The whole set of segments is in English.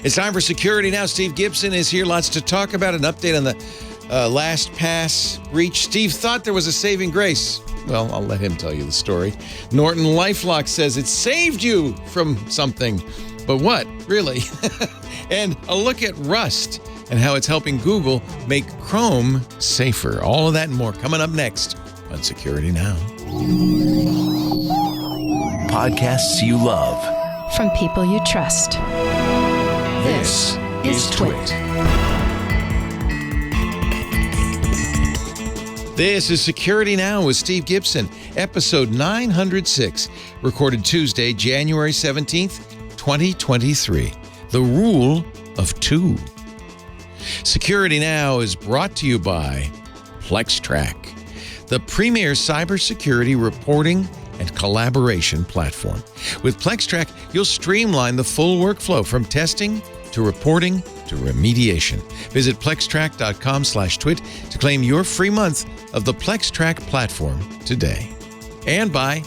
It's time for Security Now. Steve Gibson is here. Lots to talk about. An update on the LastPass breach. Steve thought there was a saving grace. Well, I'll let him tell you the story. Norton LifeLock says it saved you from something. But what, really? And a look at Rust and how it's helping Google make Chrome safer. All of that and more coming up next on Security Now. Podcasts you love. From people you trust. This is TWiT. This is Security Now with Steve Gibson, episode 906, recorded Tuesday, January 17th, 2023. The Rule of Two. Security Now is brought to you by Plex, the premier cybersecurity reporting and collaboration platform. With Plex, you'll streamline the full workflow from testing to reporting to remediation. Visit plextrack.com/twit to claim your free month of the Plex platform today. And by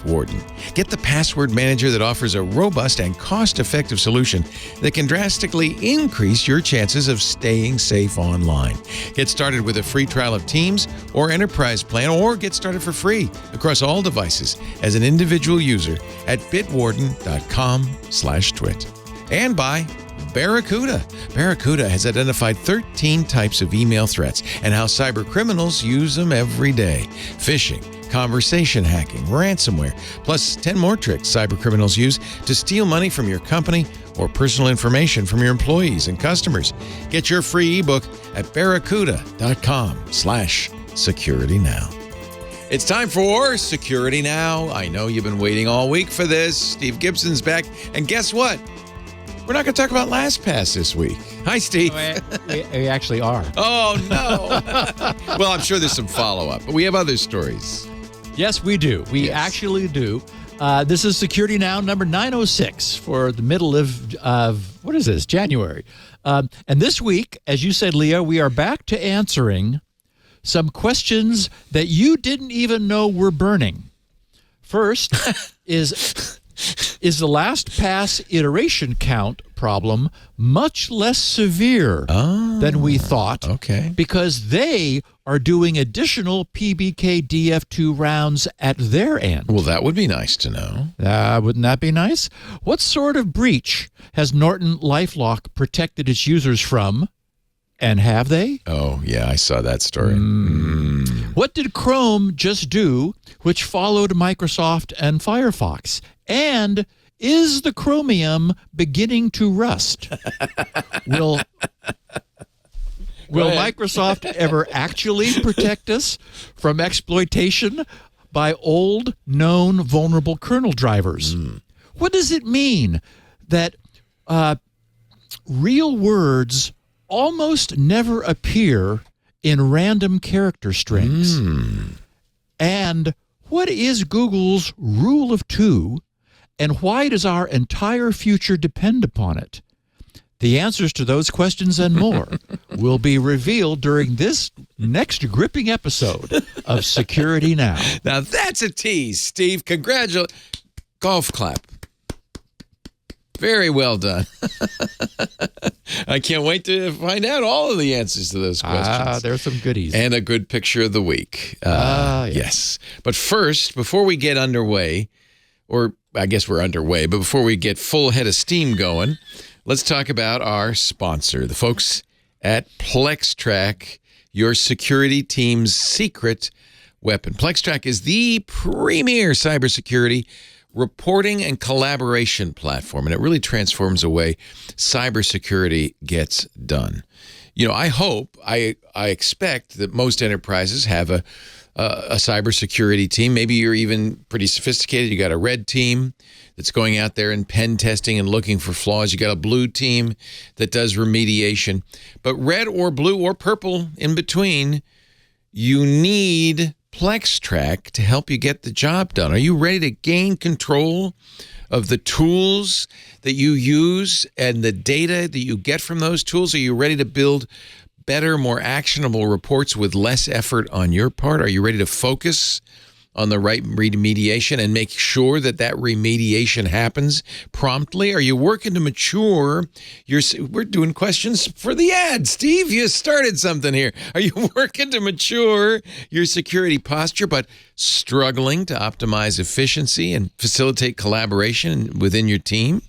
Warden. Get the password manager that offers a robust and cost-effective solution that can drastically increase your chances of staying safe online. Get started with a free trial of Teams or Enterprise plan, or get started for free across all devices as an individual user at bitwarden.com/twit. And by Barracuda. Barracuda has identified 13 types of email threats and how cyber criminals use them every day. Phishing, conversation hacking, ransomware, plus 10 more tricks cyber criminals use to steal money from your company or personal information from your employees and customers. Get your free ebook at barracuda.com/securitynow. It's time for Security Now. I know you've been waiting all week for this. Steve Gibson's back. And guess what? We're not going to talk about LastPass this week. Hi, Steve. We actually are. Oh, no. Well, I'm sure there's some follow-up, but we have other stories. Yes, we do. We actually do. This is Security Now number 906 for the middle of what is this, January. And this week, as you said, Leo, we are back to answering some questions that you didn't even know were burning. First is the LastPass iteration count problem much less severe than we thought? Okay. Because they are doing additional PBK DF2 rounds at their end. Well, that would be nice to know. Wouldn't that be nice? What sort of breach has Norton LifeLock protected its users from? And have they? Oh, yeah, I saw that story. What did Chrome just do, which followed Microsoft and Firefox? And is the Chromium beginning to rust? Will Microsoft ever actually protect us from exploitation by old, known, vulnerable kernel drivers? What does it mean that real words almost never appear in random character strings? And what is Google's rule of two, and why does our entire future depend upon it? The answers to those questions and more will be revealed during this next gripping episode of Security Now. Now that's a tease, Steve. Congratulations. Golf clap. Very well done. I can't wait to find out all of the answers to those questions. There's some goodies. And a good picture of the week. Yes. But first, before we get underway, or I guess we're underway, but before we get full head of steam going, let's talk about our sponsor, the folks at Plex, your security team's secret weapon. Plex is the premier cybersecurity reporting and collaboration platform, and it really transforms the way cybersecurity gets done. You know, I expect that most enterprises have a cybersecurity team. Maybe you're even pretty sophisticated. You got a red team that's going out there and pen testing and looking for flaws. You got a blue team that does remediation. But red or blue or purple in between, you need Plex to help you get the job done. Are you ready to gain control of the tools that you use and the data that you get from those tools? Are you ready to build better, more actionable reports with less effort on your part? Are you ready to focus on the right remediation and make sure that remediation happens promptly? Are you working to mature we're doing questions for the ad. Steve, you started something here. Are you working to mature your security posture, but struggling to optimize efficiency and facilitate collaboration within your team?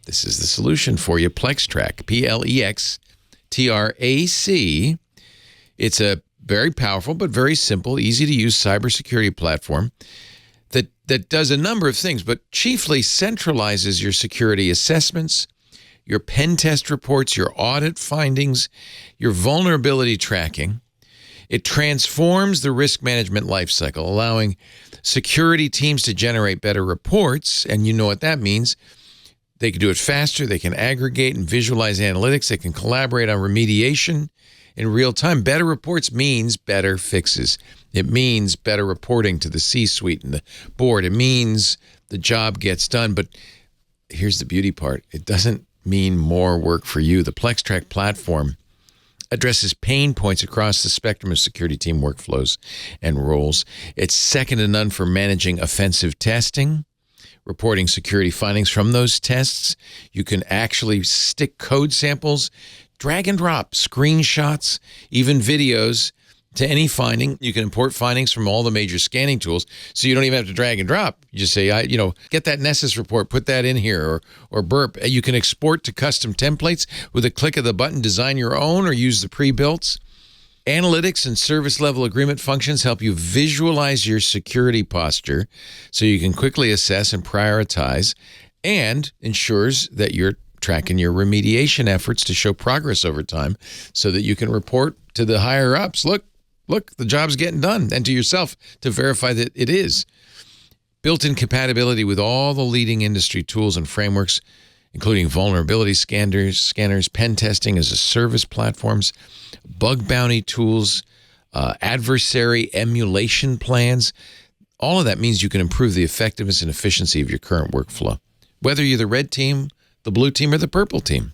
This is the solution for you. PlexTrack, Plextrac. It's a very powerful but very simple, easy-to-use cybersecurity platform that does a number of things, but chiefly centralizes your security assessments, your pen test reports, your audit findings, your vulnerability tracking. It transforms the risk management lifecycle, allowing security teams to generate better reports, and you know what that means. They can do it faster. They can aggregate and visualize analytics. They can collaborate on remediation in real time. Better reports means better fixes. It means better reporting to the C-suite and the board. It means the job gets done. But here's the beauty part. It doesn't mean more work for you. The PlexTrack platform addresses pain points across the spectrum of security team workflows and roles. It's second to none for managing offensive testing, reporting security findings from those tests. You can actually stick code samples, drag and drop screenshots, even videos to any finding. You can import findings from all the major scanning tools, so you don't even have to drag and drop. You just say, get that Nessus report, put that in here, or burp. You can export to custom templates with a click of the button, design your own, or use the pre-builts. Analytics and service level agreement functions help you visualize your security posture so you can quickly assess and prioritize, and ensures that you're tracking your remediation efforts to show progress over time so that you can report to the higher ups. Look, the job's getting done, and to yourself to verify that it is. Built-in compatibility with all the leading industry tools and frameworks, including vulnerability scanners, pen testing as a service platforms, bug bounty tools, adversary emulation plans. All of that means you can improve the effectiveness and efficiency of your current workflow, whether you're the red team, the blue team, or the purple team.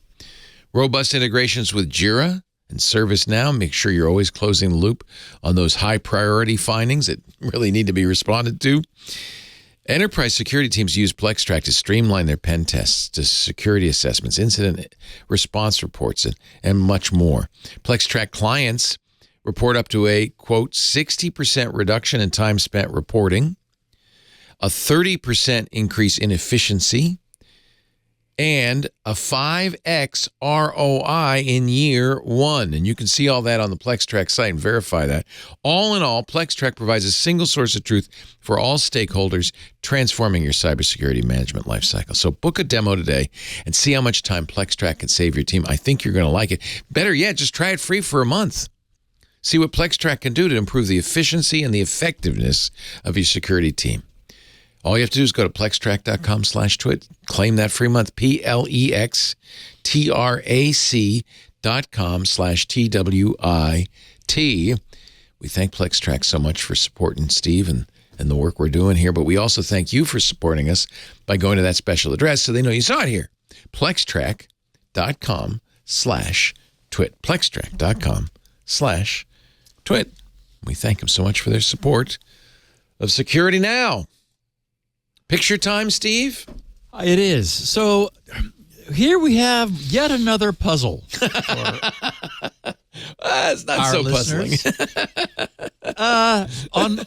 Robust integrations with Jira and ServiceNow make sure you're always closing the loop on those high priority findings that really need to be responded to. Enterprise security teams use PlexTrack to streamline their pen tests, to security assessments, incident response reports, and much more. PlexTrack clients report up to a, quote, 60% reduction in time spent reporting, a 30% increase in efficiency, and a 5x ROI in year one. And you can see all that on the PlexTrack site and verify that. All in all, PlexTrack provides a single source of truth for all stakeholders, transforming your cybersecurity management lifecycle. So book a demo today and see how much time PlexTrack can save your team. I think you're going to like it. Better yet, just try it free for a month. See what PlexTrack can do to improve the efficiency and the effectiveness of your security team. All you have to do is go to plextrack.com/twit, claim that free month, plextrac.com/TWIT. We thank PlexTrack so much for supporting Steve and the work we're doing here, but we also thank you for supporting us by going to that special address so they know you saw it here, plextrac.com/twit, plextrac.com/twit. We thank them so much for their support of Security Now. Picture time, Steve? It is. So here we have yet another puzzle. It's not so puzzling.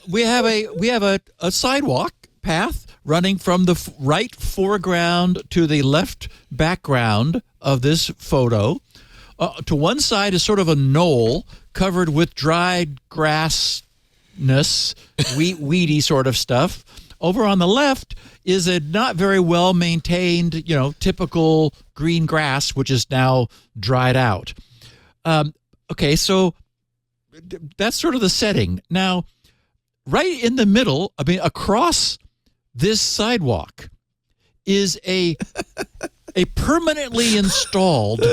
We have a sidewalk path running from the right foreground to the left background of this photo. To one side is sort of a knoll covered with dried grassness, weedy sort of stuff. Over on the left is a not very well maintained, typical green grass, which is now dried out. Okay, so that's sort of the setting. Now, right in the middle, across this sidewalk is a permanently installed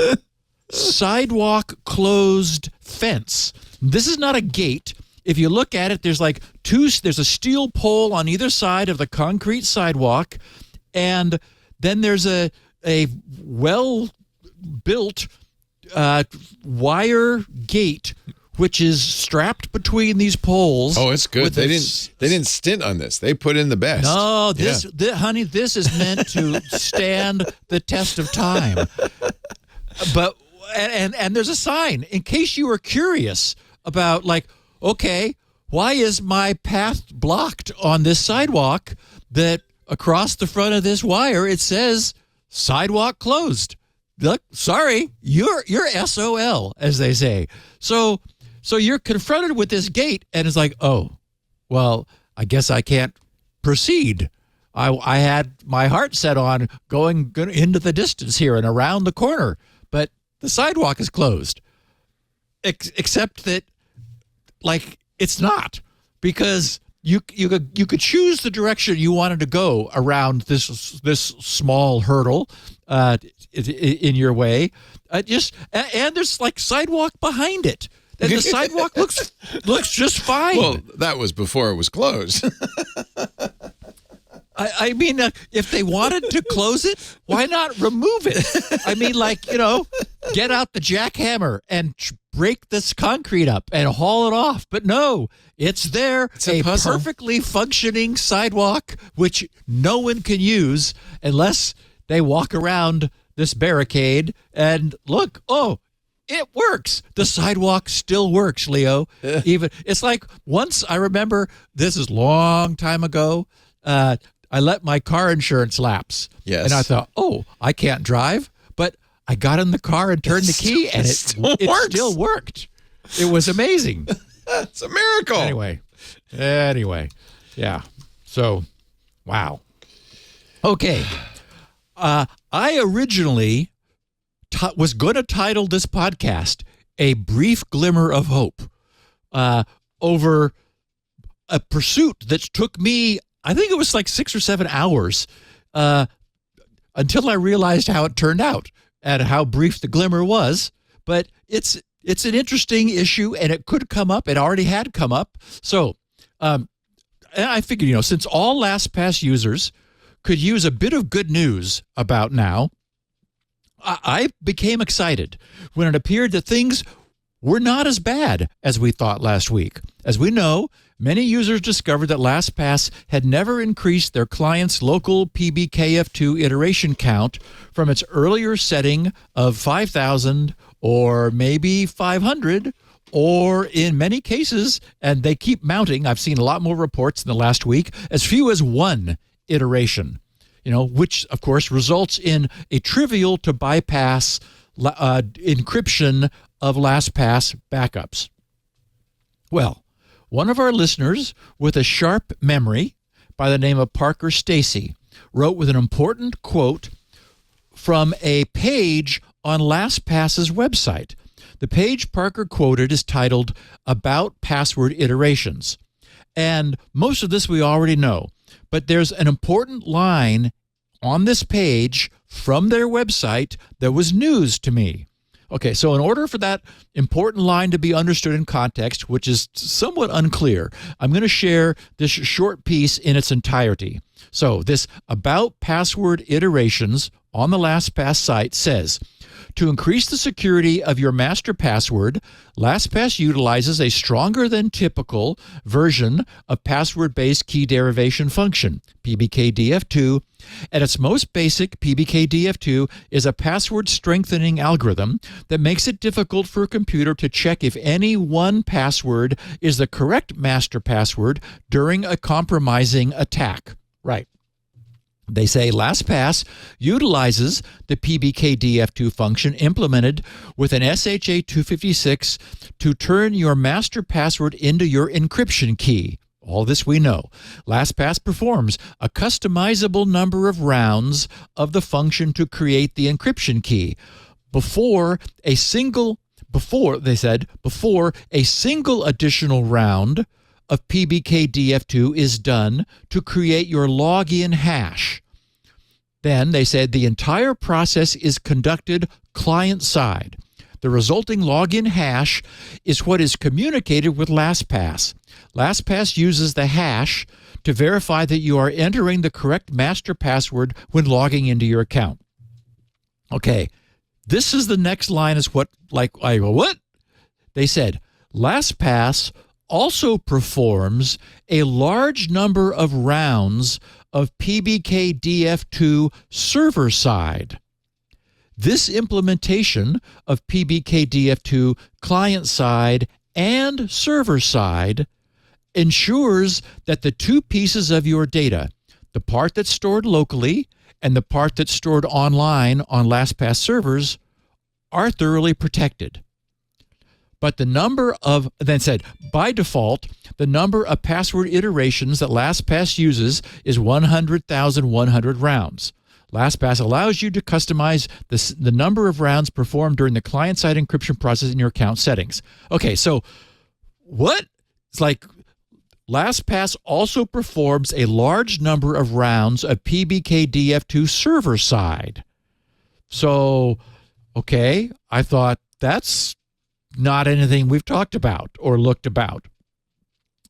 sidewalk closed fence. This is not a gate. If you look at it, there's a steel pole on either side of the concrete sidewalk, and then there's a well-built wire gate which is strapped between these poles. Oh, it's good. They didn't stint on this. They put in the best. No, honey, this is meant to stand the test of time. But and there's a sign in case you were curious about, like, okay, why is my path blocked on this sidewalk that across the front of this wire it says sidewalk closed? Look, sorry, you're SOL, as they say. So you're confronted with this gate, and it's like, oh, well, I guess I can't proceed. I had my heart set on going into the distance here and around the corner, but the sidewalk is closed. Except that, like, it's not, because you could choose the direction you wanted to go around this small hurdle in your way. And there's like sidewalk behind it. And the sidewalk looks just fine. Well, that was before it was closed. I mean, if they wanted to close it, why not remove it? I mean, like, get out the jackhammer and break this concrete up and haul it off. But no, it's there. It's a perfectly functioning sidewalk, which no one can use unless they walk around this barricade and look, oh, it works. The sidewalk still works, Leo. Even it's like once I remember, this is a long time ago, I let my car insurance lapse. Yes. And I thought, oh, I can't drive. But I got in the car and turned the key, and it still worked. It was amazing. It's a miracle. Anyway. Yeah. So, wow. Okay. I originally was going to title this podcast A Brief Glimmer of Hope over a pursuit that took me, I think it was like 6 or 7 hours until I realized how it turned out and how brief the glimmer was. But it's an interesting issue, and it could come up. It already had come up. So and I figured, since all LastPass users could use a bit of good news about now, I became excited when it appeared that things were not as bad as we thought last week. As we know, many users discovered that LastPass had never increased their client's local PBKF2 iteration count from its earlier setting of 5,000 or maybe 500, or in many cases, and they keep mounting, I've seen a lot more reports in the last week, as few as 1 iteration, which, of course, results in a trivial to bypass encryption of LastPass backups. Well, one of our listeners with a sharp memory by the name of Parker Stacy wrote with an important quote from a page on LastPass's website. The page Parker quoted is titled About Password Iterations. And most of this we already know, but there's an important line on this page from their website that was news to me. Okay, so in order for that important line to be understood in context, which is somewhat unclear, I'm going to share this short piece in its entirety. So this About Password Iterations on the LastPass site says, to increase the security of your master password, LastPass utilizes a stronger than typical version of password-based key derivation function, PBKDF2. At its most basic, PBKDF2 is a password strengthening algorithm that makes it difficult for a computer to check if any one password is the correct master password during a compromising attack. Right. They say LastPass utilizes the PBKDF2 function implemented with an SHA-256 to turn your master password into your encryption key. All this we know. LastPass performs a customizable number of rounds of the function to create the encryption key. Before a single additional round of PBKDF2 is done to create your login hash. Then they said the entire process is conducted client-side. The resulting login hash is what is communicated with LastPass. LastPass uses the hash to verify that you are entering the correct master password when logging into your account. Okay, this is the next line is what? They said, LastPass also performs a large number of rounds of PBKDF2 server-side. This implementation of PBKDF2 client-side and server-side ensures that the two pieces of your data, the part that's stored locally and the part that's stored online on LastPass servers, are thoroughly protected. But then said, by default, the number of password iterations that LastPass uses is 100,100 rounds. LastPass allows you to customize the number of rounds performed during the client-side encryption process in your account settings. Okay, so what? It's like LastPass also performs a large number of rounds of PBKDF2 server-side. So, okay, I thought that's not anything we've talked about or looked about.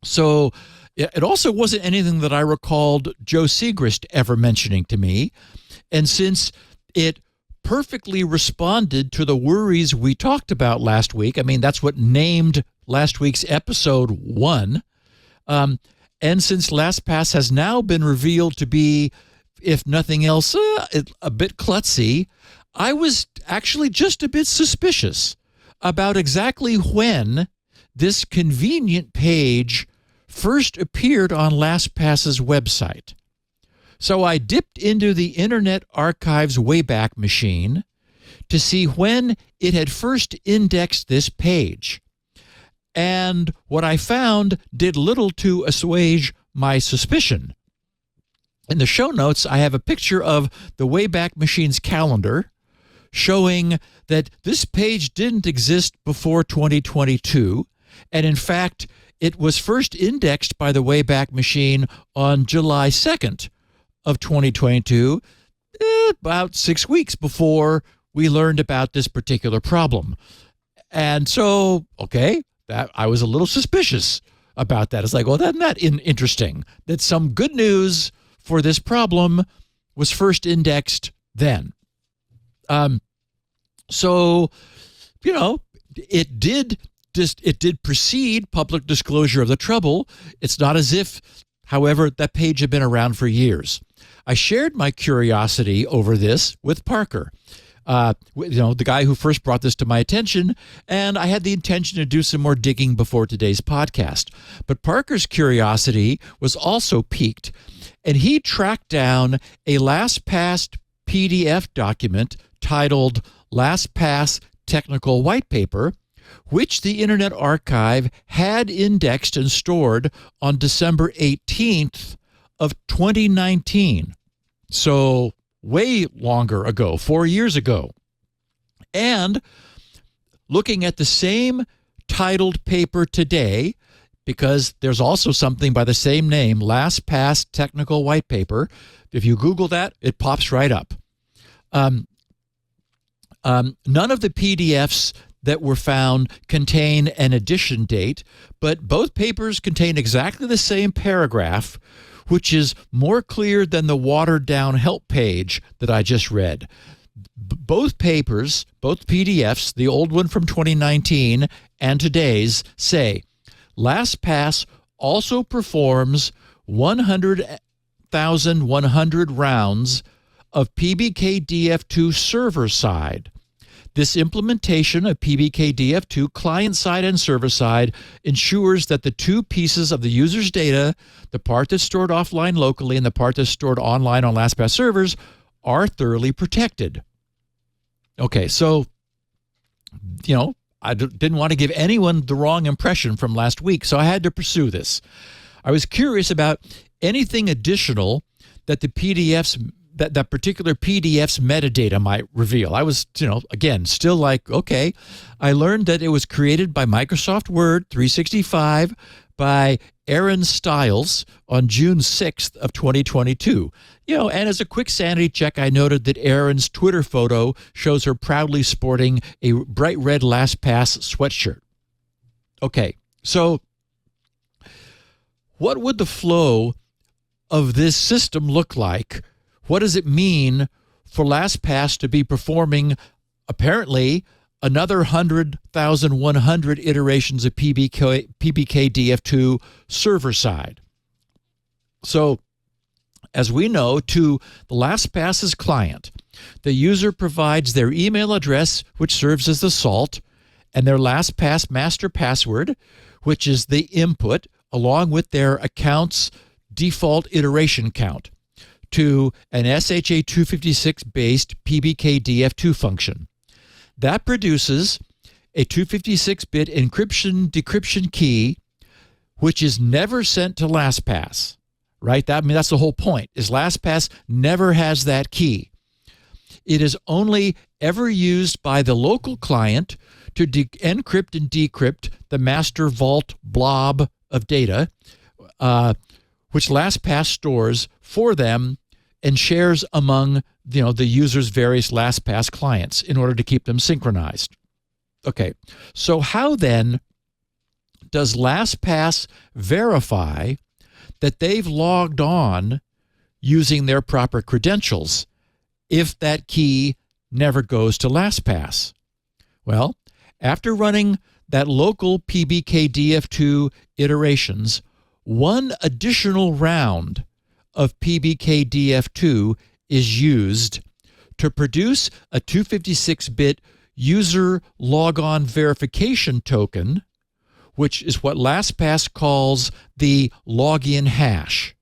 So it also wasn't anything that I recalled Joe Segrist ever mentioning to me. And since it perfectly responded to the worries we talked about last week, I mean, that's what named last week's episode 1. And since LastPass has now been revealed to be, if nothing else, a bit klutzy, I was actually just a bit suspicious about exactly when this convenient page first appeared on LastPass's website. So I dipped into the Internet Archive's Wayback Machine to see when it had first indexed this page. And what I found did little to assuage my suspicion. In the show notes, I have a picture of the Wayback Machine's calendar showing that this page didn't exist before 2022, and in fact, it was first indexed by the Wayback Machine on July 2nd of 2022, about 6 weeks before we learned about this particular problem. And so, okay, that I was a little suspicious about that. It's like, well, isn't that interesting that some good news for this problem was first indexed then? So, you know, it did precede public disclosure of the trouble. It's not as if, however, that page had been around for years. I shared my curiosity over this with Parker, the guy who first brought this to my attention, and I had the intention to do some more digging before today's podcast. But Parker's curiosity was also piqued, and he tracked down a LastPass PDF document titled LastPass Technical White Paper, which the Internet Archive had indexed and stored on December 18th of 2019. So way longer ago, 4 years ago. And looking at the same titled paper today, because there's also something by the same name, LastPass Technical White Paper. If you Google that, it pops right up. None of the PDFs that were found contain an edition date, but both papers contain exactly the same paragraph, which is more clear than the watered-down help page that I just read. Both papers, both PDFs, the old one from 2019 and today's, say, LastPass also performs 100,100 rounds of PBKDF2 server-side. This implementation of PBKDF2 client-side and server-side ensures that the two pieces of the user's data, the part that's stored offline locally and the part that's stored online on LastPass servers, are thoroughly protected. Okay, so, I didn't want to give anyone the wrong impression from last week, so I had to pursue this. I was curious about anything additional that the PDFs that particular PDF's metadata might reveal. I was, again, still like, okay. I learned that it was created by Microsoft Word 365 by Aaron Stiles on June 6th of 2022. And as a quick sanity check, I noted that Aaron's Twitter photo shows her proudly sporting a bright red LastPass sweatshirt. Okay, so what would the flow of this system look like? What does it mean for LastPass to be performing, apparently, another 100,100 iterations of PBKDF2 server side. So as we know, to the LastPass's client, the user provides their email address, which serves as the salt, and their LastPass master password, which is the input, along with their account's default iteration count, to an SHA-256-based PBKDF2 function. That produces a 256-bit encryption-decryption key, which is never sent to LastPass, right? That's the whole point, is LastPass never has that key. It is only ever used by the local client to encrypt and decrypt the master vault blob of data, which LastPass stores for them and shares among the user's various LastPass clients in order to keep them synchronized. Okay, so how then does LastPass verify that they've logged on using their proper credentials if that key never goes to LastPass? Well, after running that local PBKDF2 iterations, one additional round of PBKDF2 is used to produce a 256-bit user logon verification token, which is what LastPass calls the login hash.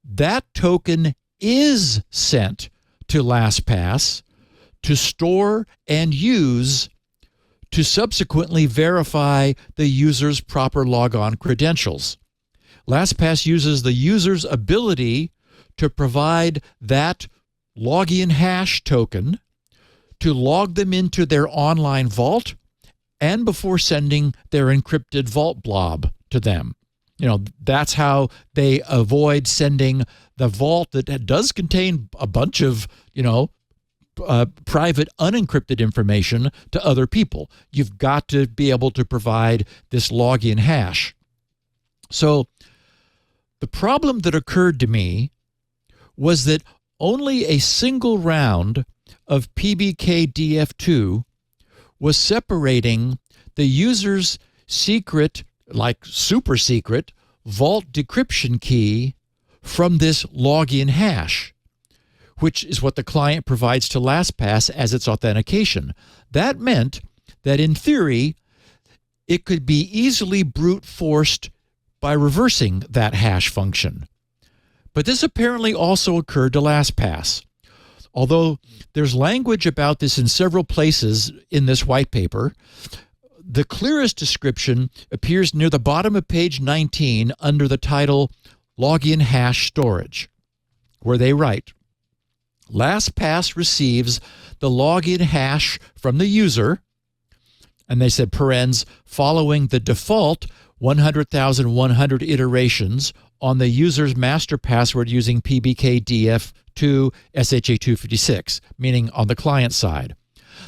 That token is sent to LastPass to store and use to subsequently verify the user's proper logon credentials. LastPass uses the user's ability to provide that login hash token to log them into their online vault and before sending their encrypted vault blob to them. That's how they avoid sending the vault that does contain a bunch of, private unencrypted information to other people. You've got to be able to provide this login hash. So the problem that occurred to me was that only a single round of PBKDF2 was separating the user's secret, like super secret, vault decryption key from this login hash, which is what the client provides to LastPass as its authentication. That meant that in theory, it could be easily brute forced by reversing that hash function. But this apparently also occurred to LastPass. Although there's language about this in several places in this white paper, the clearest description appears near the bottom of page 19 under the title Login Hash Storage, where they write, LastPass receives the login hash from the user, and they said parens, following the default 100,100 iterations on the user's master password using PBKDF2 SHA-256, meaning on the client side.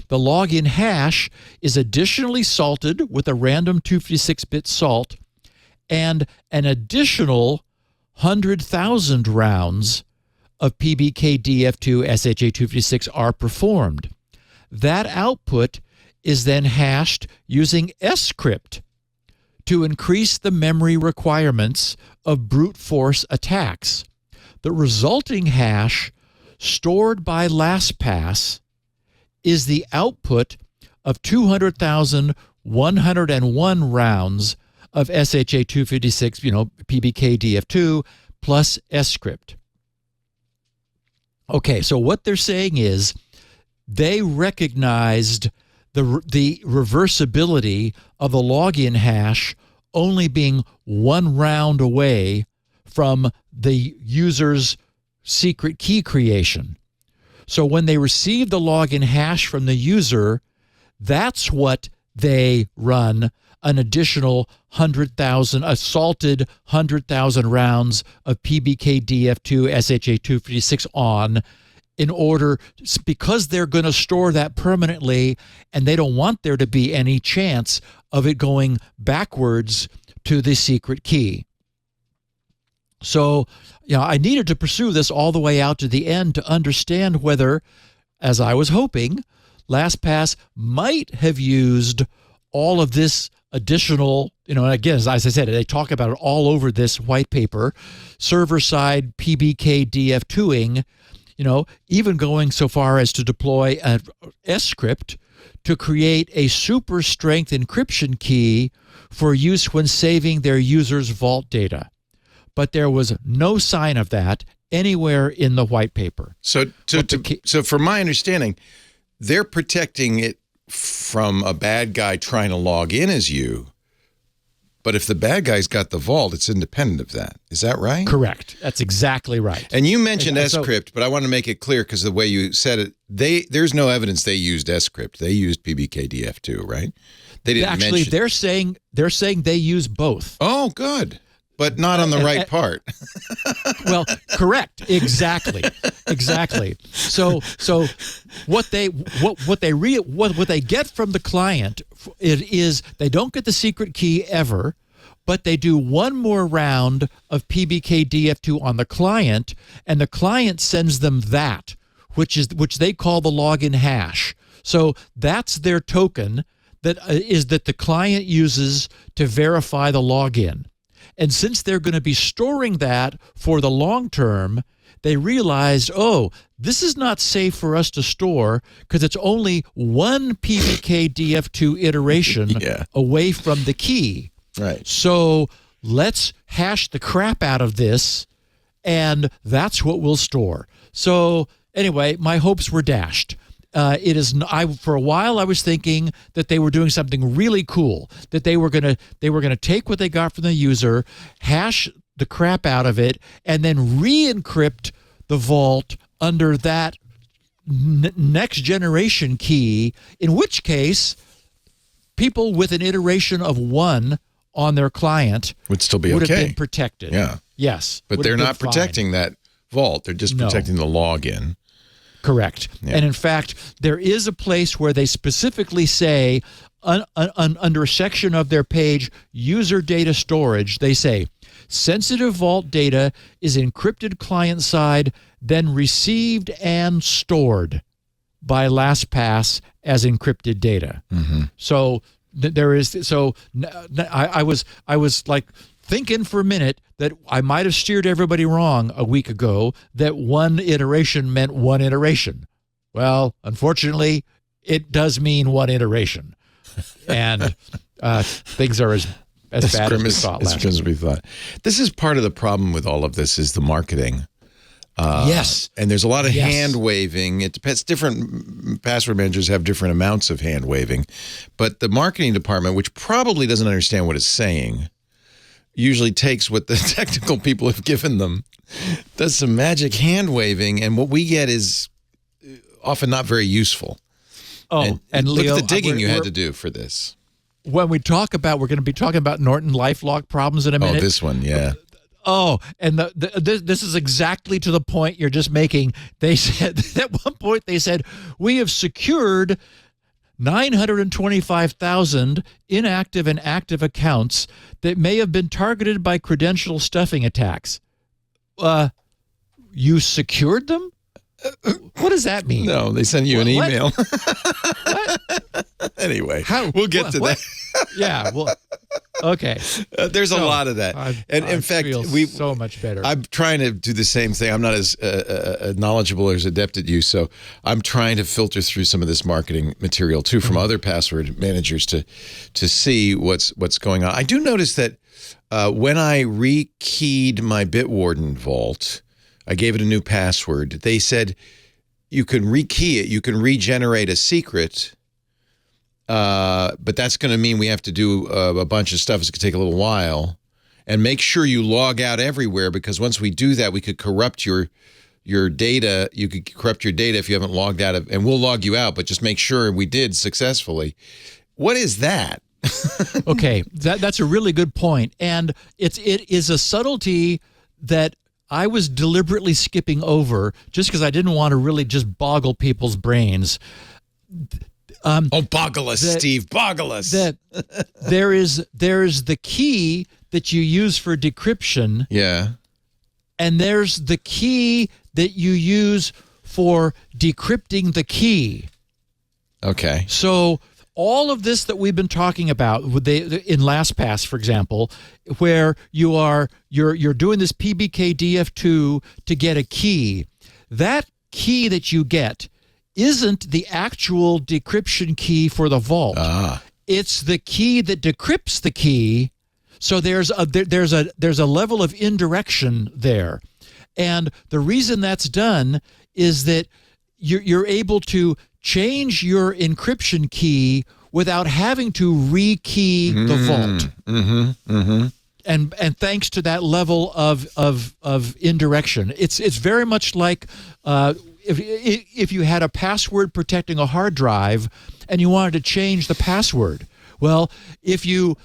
The login hash is additionally salted with a random 256-bit salt, and an additional 100,000 rounds of PBKDF2 SHA-256 are performed. That output is then hashed using scrypt to increase the memory requirements of brute force attacks. The resulting hash stored by LastPass is the output of 200,101 rounds of SHA-256, PBKDF2 plus scrypt. Okay, so what they're saying is they recognized the reversibility of the login hash only being one round away from the user's secret key creation. So when they receive the login hash from the user, that's what they run an additional 100,000, assaulted 100,000 rounds of PBKDF2 SHA-256 on, in order, because they're going to store that permanently and they don't want there to be any chance of it going backwards to the secret key. So, I needed to pursue this all the way out to the end to understand whether, as I was hoping, LastPass might have used all of this additional, and again, as I said, they talk about it all over this white paper, server-side PBK DF2ing, even going so far as to deploy an S-script to create a super strength encryption key for use when saving their users' vault data. But there was no sign of that anywhere in the white paper. So from my understanding, they're protecting it from a bad guy trying to log in as you. But if the bad guy's got the vault, it's independent of that. Is that right? Correct. That's exactly right. And you mentioned S-script, but I want to make it clear because the way you said it, there's no evidence they used S-script. They used PBKDF2, right? They didn't actually mention. they're saying they use both. Oh, good. But not on the right part. Well, correct. Exactly. So what they get from the client is they don't get the secret key ever, but they do one more round of PBKDF2 on the client, and the client sends them that, which they call the login hash. So that's their token that the client uses to verify the login. And since they're going to be storing that for the long term, they realized, this is not safe for us to store because it's only one PBKDF2 iteration away from the key. Right. So let's hash the crap out of this, and that's what we'll store. So anyway, my hopes were dashed. For a while I was thinking that they were doing something really cool, that they were going to take what they got from the user, hash the crap out of it, and then re-encrypt the vault under that next generation key, in which case people with an iteration of 1 on their client would still be have been protected. Yeah. Yes. But they're not protecting that vault. They're just protecting the login. Correct. Yeah. And in fact, there is a place where they specifically say, under a section of their page, user data storage, they say, sensitive vault data is encrypted client-side, then received and stored by LastPass as encrypted data. Mm-hmm. So I was like thinking for a minute that I might have steered everybody wrong a week ago, that one iteration meant one iteration. Well, unfortunately, it does mean one iteration. And things are as bad as we thought last as we thought. This is part of the problem with all of this is the marketing. Yes. And there's a lot of hand waving. It depends. Different password managers have different amounts of hand waving. But the marketing department, which probably doesn't understand what it's saying, usually takes what the technical people have given them, does some magic hand waving, and what we get is often not very useful. And look Leo, at the digging you had to do for this. When we're going to be talking about Norton LifeLock problems in a minute. Oh, this one, yeah. And this is exactly to the point you're just making. They said, at one point they said, we have secured 925,000 inactive and active accounts that may have been targeted by credential stuffing attacks. You secured them? What does that mean? No, they send you an email. What? Anyway, we'll get to that. Yeah, well, okay. There's a lot of that. In fact, we so much better. I'm trying to do the same thing. I'm not as knowledgeable or as adept at you, so I'm trying to filter through some of this marketing material too from other password managers to see what's going on. I do notice that when I rekeyed my Bitwarden vault, I gave it a new password. They said you can rekey it, you can regenerate a secret, but that's going to mean we have to do a bunch of stuff. It's going to take a little while. And make sure you log out everywhere, because once we do that, we could corrupt your data. You could corrupt your data if you haven't logged out, and we'll log you out, but just make sure we did successfully. What is that? Okay, that's a really good point. And it is a subtlety that I was deliberately skipping over just because I didn't want to really just boggle people's brains. Boggle us, Steve. Boggle us. There is the key that you use for decryption. Yeah. And there's the key that you use for decrypting the key. Okay. So all of this that we've been talking about in LastPass, for example, where you're doing this PBKDF2 to get a key, that key that you get isn't the actual decryption key for the vault. It's the key that decrypts the key. So there's a level of indirection there. And the reason that's done is that you're able to change your encryption key without having to rekey the vault. And thanks to that level of indirection, it's very much like if you had a password protecting a hard drive and you wanted to change the password. Well, if you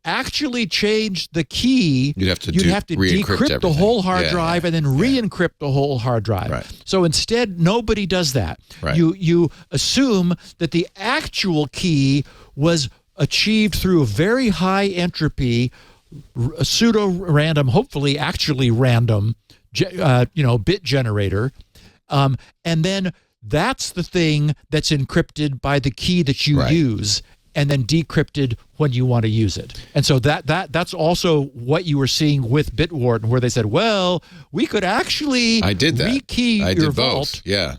actually change the key, you'd have to decrypt the whole hard drive and then re-encrypt the whole hard drive. Right. So instead, nobody does that. Right. You assume that the actual key was achieved through a very high entropy, pseudo-random, hopefully actually random, bit generator, and then that's the thing that's encrypted by the key that you use, and then decrypted when you want to use it. And so that's also what you were seeing with Bitwarden, where they said, well, we could actually rekey your vault. Yeah.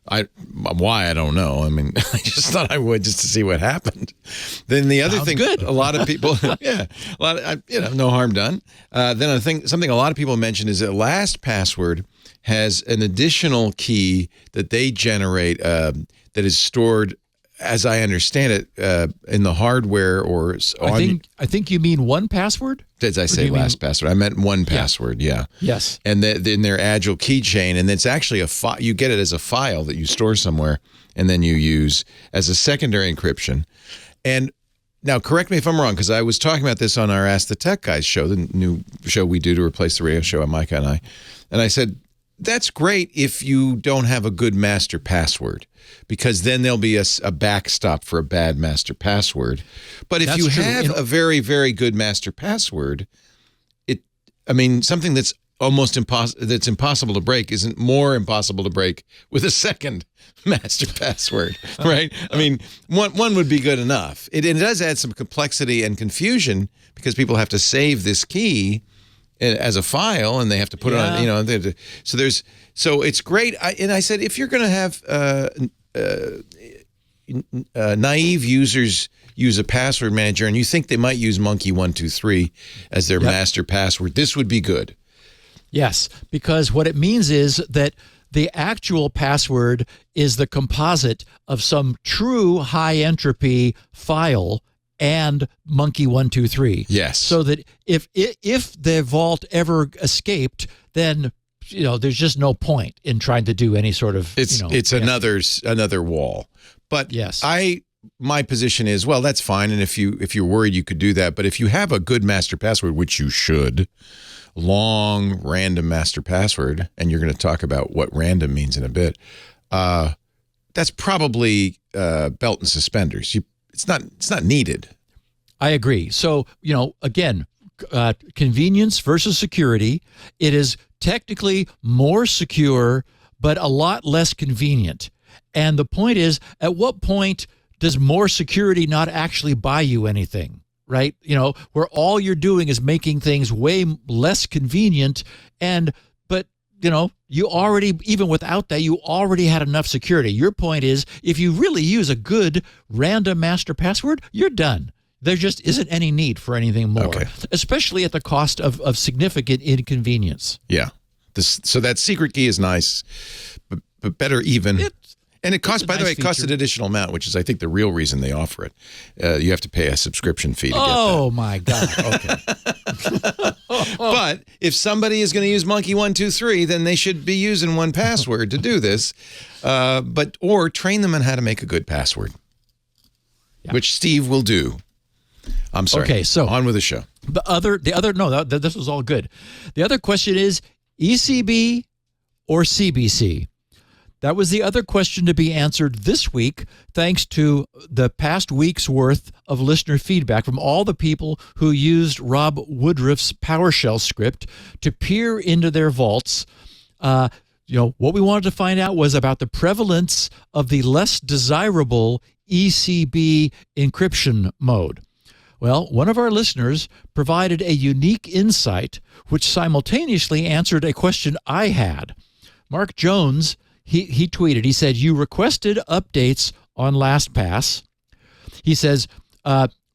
Why, I don't know. I mean, I just thought I would just to see what happened. Then the other thing, good. A lot of people, no harm done. Then I think something a lot of people mention is that LastPass has an additional key that they generate that is stored, as I understand it, in the hardware or I think you mean 1Password? Did I say LastPass? I meant 1Password. Yeah. Yes. And in their Agile keychain, and it's actually you get it as a file that you store somewhere, and then you use as a secondary encryption. And now, correct me if I'm wrong, because I was talking about this on our Ask the Tech Guys show, the new show we do to replace the radio show, Micah and I said, that's great if you don't have a good master password, because then there'll be a backstop for a bad master password. But if you have a very, very good master password, something that's almost impossible to break isn't more impossible to break with a second master password, right? I mean, one would be good enough. It does add some complexity and confusion because people have to save this key as a file, and they have to put it on, so it's great. I said, if you're going to have naive users use a password manager and you think they might use Monkey123 as their master password, this would be good. Yes, because what it means is that the actual password is the composite of some true high entropy file and Monkey123. Yes. So that if the vault ever escaped, then there's just no point in trying to do any sort of it's another wall. But yes, my position is, well, that's fine, and if you're worried, you could do that. But if you have a good master password, which you should, long random master password, and you're going to talk about what random means in a bit, that's probably belt and suspenders. It's not needed. I agree. So, again, convenience versus security. It is technically more secure, but a lot less convenient. And the point is, at what point does more security not actually buy you anything, right? Where all you're doing is making things way less convenient, but you already, even without that, you already had enough security. Your point is, if you really use a good random master password, you're done. There just isn't any need for anything more, especially at the cost of significant inconvenience. Yeah. So that secret key is nice, but better even. And it costs, by the way, it costs an additional amount, which is, I think, the real reason they offer it. You have to pay a subscription fee to get that. Oh, my God. Okay. But if somebody is going to use Monkey123, then they should be using 1Password to do this, or train them on how to make a good password, which Steve will do. I'm sorry. Okay, so on with the show. This was all good. The other question is ECB or CBC? That was the other question to be answered this week, thanks to the past week's worth of listener feedback from all the people who used Rob Woodruff's PowerShell script to peer into their vaults. what we wanted to find out was about the prevalence of the less desirable ECB encryption mode. Well, one of our listeners provided a unique insight which simultaneously answered a question I had. Mark Jones, he tweeted, he said, "You requested updates on LastPass." He says,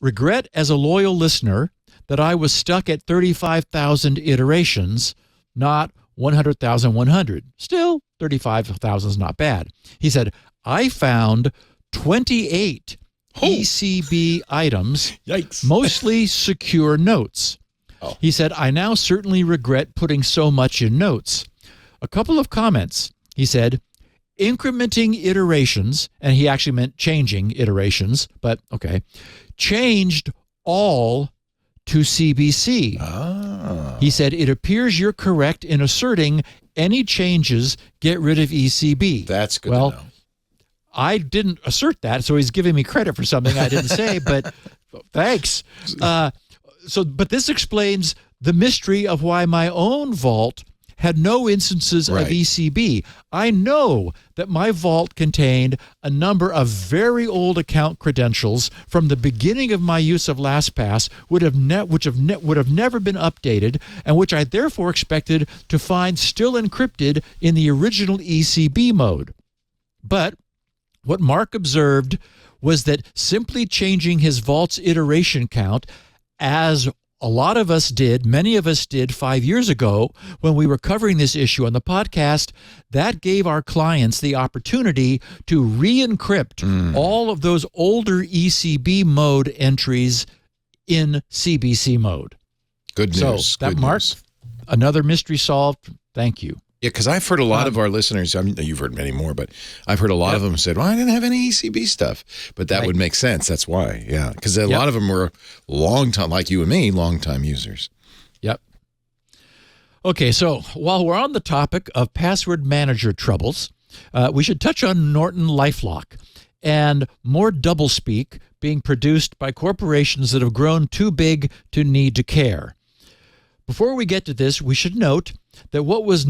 "Regret as a loyal listener that I was stuck at 35,000 iterations, not 100,100. Still, 35,000 is not bad." He said, "I found 28 ECB items, Yikes. mostly secure notes." Oh. He said, "I now certainly regret putting so much in notes." A couple of comments. He said, "Incrementing iterations," and he actually meant changing iterations, but okay, "changed all to CBC." He said, "It appears you're correct in asserting any changes get rid of ECB." That's good well, to know. I didn't assert that, so he's giving me credit for something I didn't say, but thanks. But this explains the mystery of why my own vault had no instances of ECB. I know that my vault contained a number of very old account credentials from the beginning of my use of LastPass, which would have never been updated, and which I therefore expected to find still encrypted in the original ECB mode. But what Mark observed was that simply changing his vault's iteration count, as a lot of us did, many of us did 5 years ago when we were covering this issue on the podcast, that gave our clients the opportunity to re-encrypt all of those older ECB mode entries in CBC mode. Good news. So that Good marked news. another mystery solved. Thank you. Yeah, because I've heard a lot of our listeners, I mean, you've heard many more, but I've heard a lot of them said, well, I didn't have any ECB stuff. But that would make sense. That's why. Yeah, because a lot of them were long time, like you and me, long-time users. Yep. Okay, so while we're on the topic of password manager troubles, we should touch on Norton LifeLock and more doublespeak being produced by corporations that have grown too big to need to care. Before we get to this, we should note that what was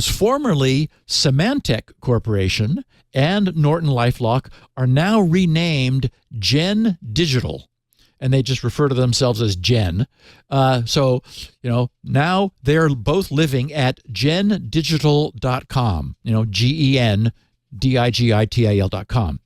formerly Symantec Corporation and Norton LifeLock are now renamed Gen Digital, and they just refer to themselves as Gen. So now they're both living at gendigital.com, GENDIGITAL.com.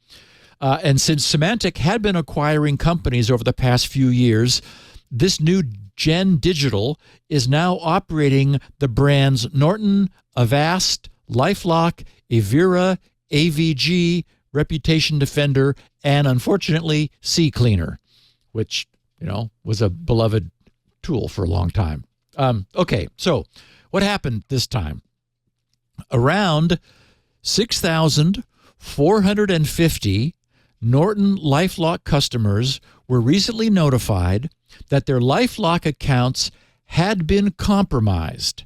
And since Symantec had been acquiring companies over the past few years, this new Gen Digital is now operating the brands Norton, Avast, LifeLock, Avira, AVG, Reputation Defender, and unfortunately, CCleaner, which, was a beloved tool for a long time. Okay, so what happened this time? Around 6,450 Norton LifeLock customers were recently notified that their LifeLock accounts had been compromised.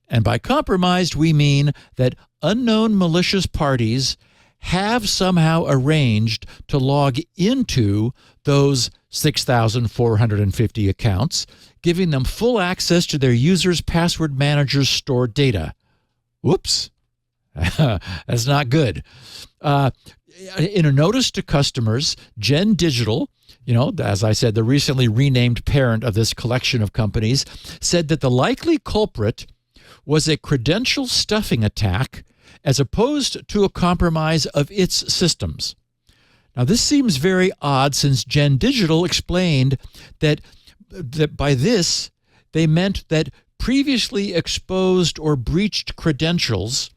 And by compromised, we mean that unknown malicious parties have somehow arranged to log into those 6,450 accounts, giving them full access to their users' password managers' stored data. Whoops. That's not good. In a notice to customers, Gen Digital, as I said, the recently renamed parent of this collection of companies, said that the likely culprit was a credential stuffing attack as opposed to a compromise of its systems. Now, this seems very odd since Gen Digital explained that by this, they meant that previously exposed or breached credentials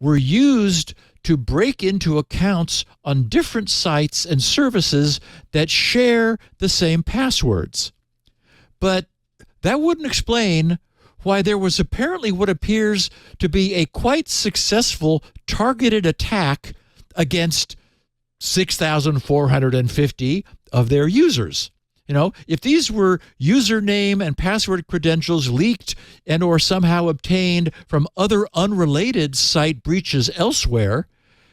were used to break into accounts on different sites and services that share the same passwords. But that wouldn't explain why there was apparently what appears to be a quite successful targeted attack against 6,450 of their users. If these were username and password credentials leaked and or somehow obtained from other unrelated site breaches elsewhere,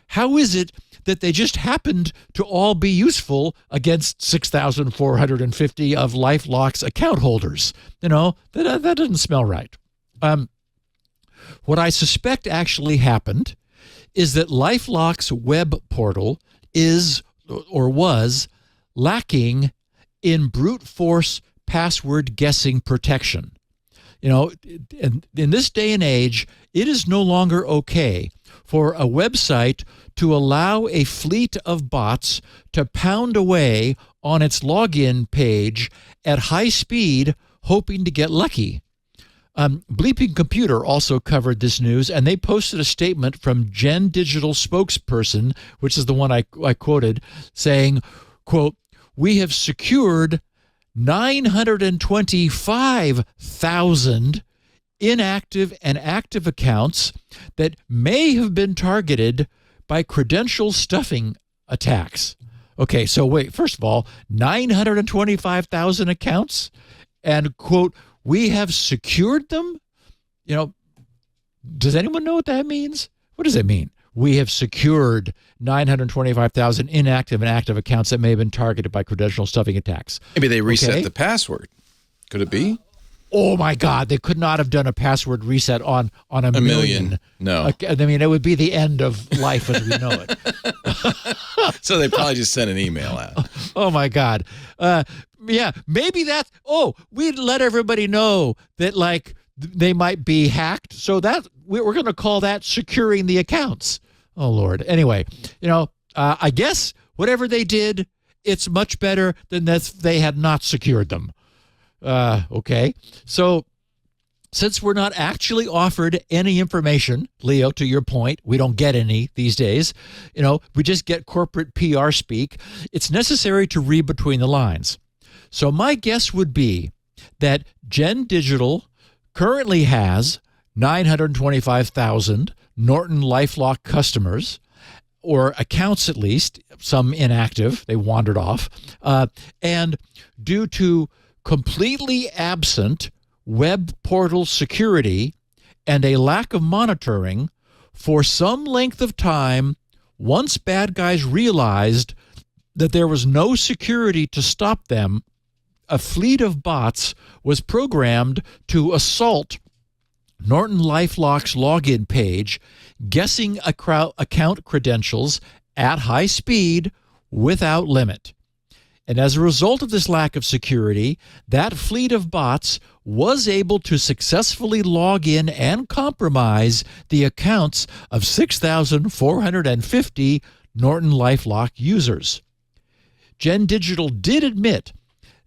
how is it that they just happened to all be useful against 6,450 of LifeLock's account holders? That doesn't smell right. What I suspect actually happened is that LifeLock's web portal is or was lacking in brute force password guessing protection. In this day and age, it is no longer okay for a website to allow a fleet of bots to pound away on its login page at high speed, hoping to get lucky. Bleeping Computer also covered this news, and they posted a statement from Gen Digital spokesperson, which is the one I quoted, saying, quote, "We have secured 925,000 inactive and active accounts that may have been targeted by credential stuffing attacks." Okay, so wait, first of all, 925,000 accounts, and quote, "We have secured them." Does anyone know what that means? What does it mean? We have secured 925,000 inactive and active accounts that may have been targeted by credential stuffing attacks. Maybe they reset the password. Could it be? Oh my God, they could not have done a password reset on a million. No. I mean, it would be the end of life as we know it. So they probably just sent an email out. Oh my God. Yeah, maybe that's, we'd let everybody know that they might be hacked. So that we're going to call that securing the accounts. Oh Lord. Anyway, I guess whatever they did, it's much better than if they had not secured them. Okay. So since we're not actually offered any information, Leo, to your point, we don't get any these days, we just get corporate PR speak. It's necessary to read between the lines. So my guess would be that Gen Digital currently has 925,000 Norton LifeLock customers, or accounts at least, some inactive, they wandered off, and due to completely absent web portal security and a lack of monitoring, for some length of time, once bad guys realized that there was no security to stop them, a fleet of bots was programmed to assault Norton LifeLock's login page, guessing account credentials at high speed without limit. And as a result of this lack of security, that fleet of bots was able to successfully log in and compromise the accounts of 6,450 Norton LifeLock users. Gen Digital did admit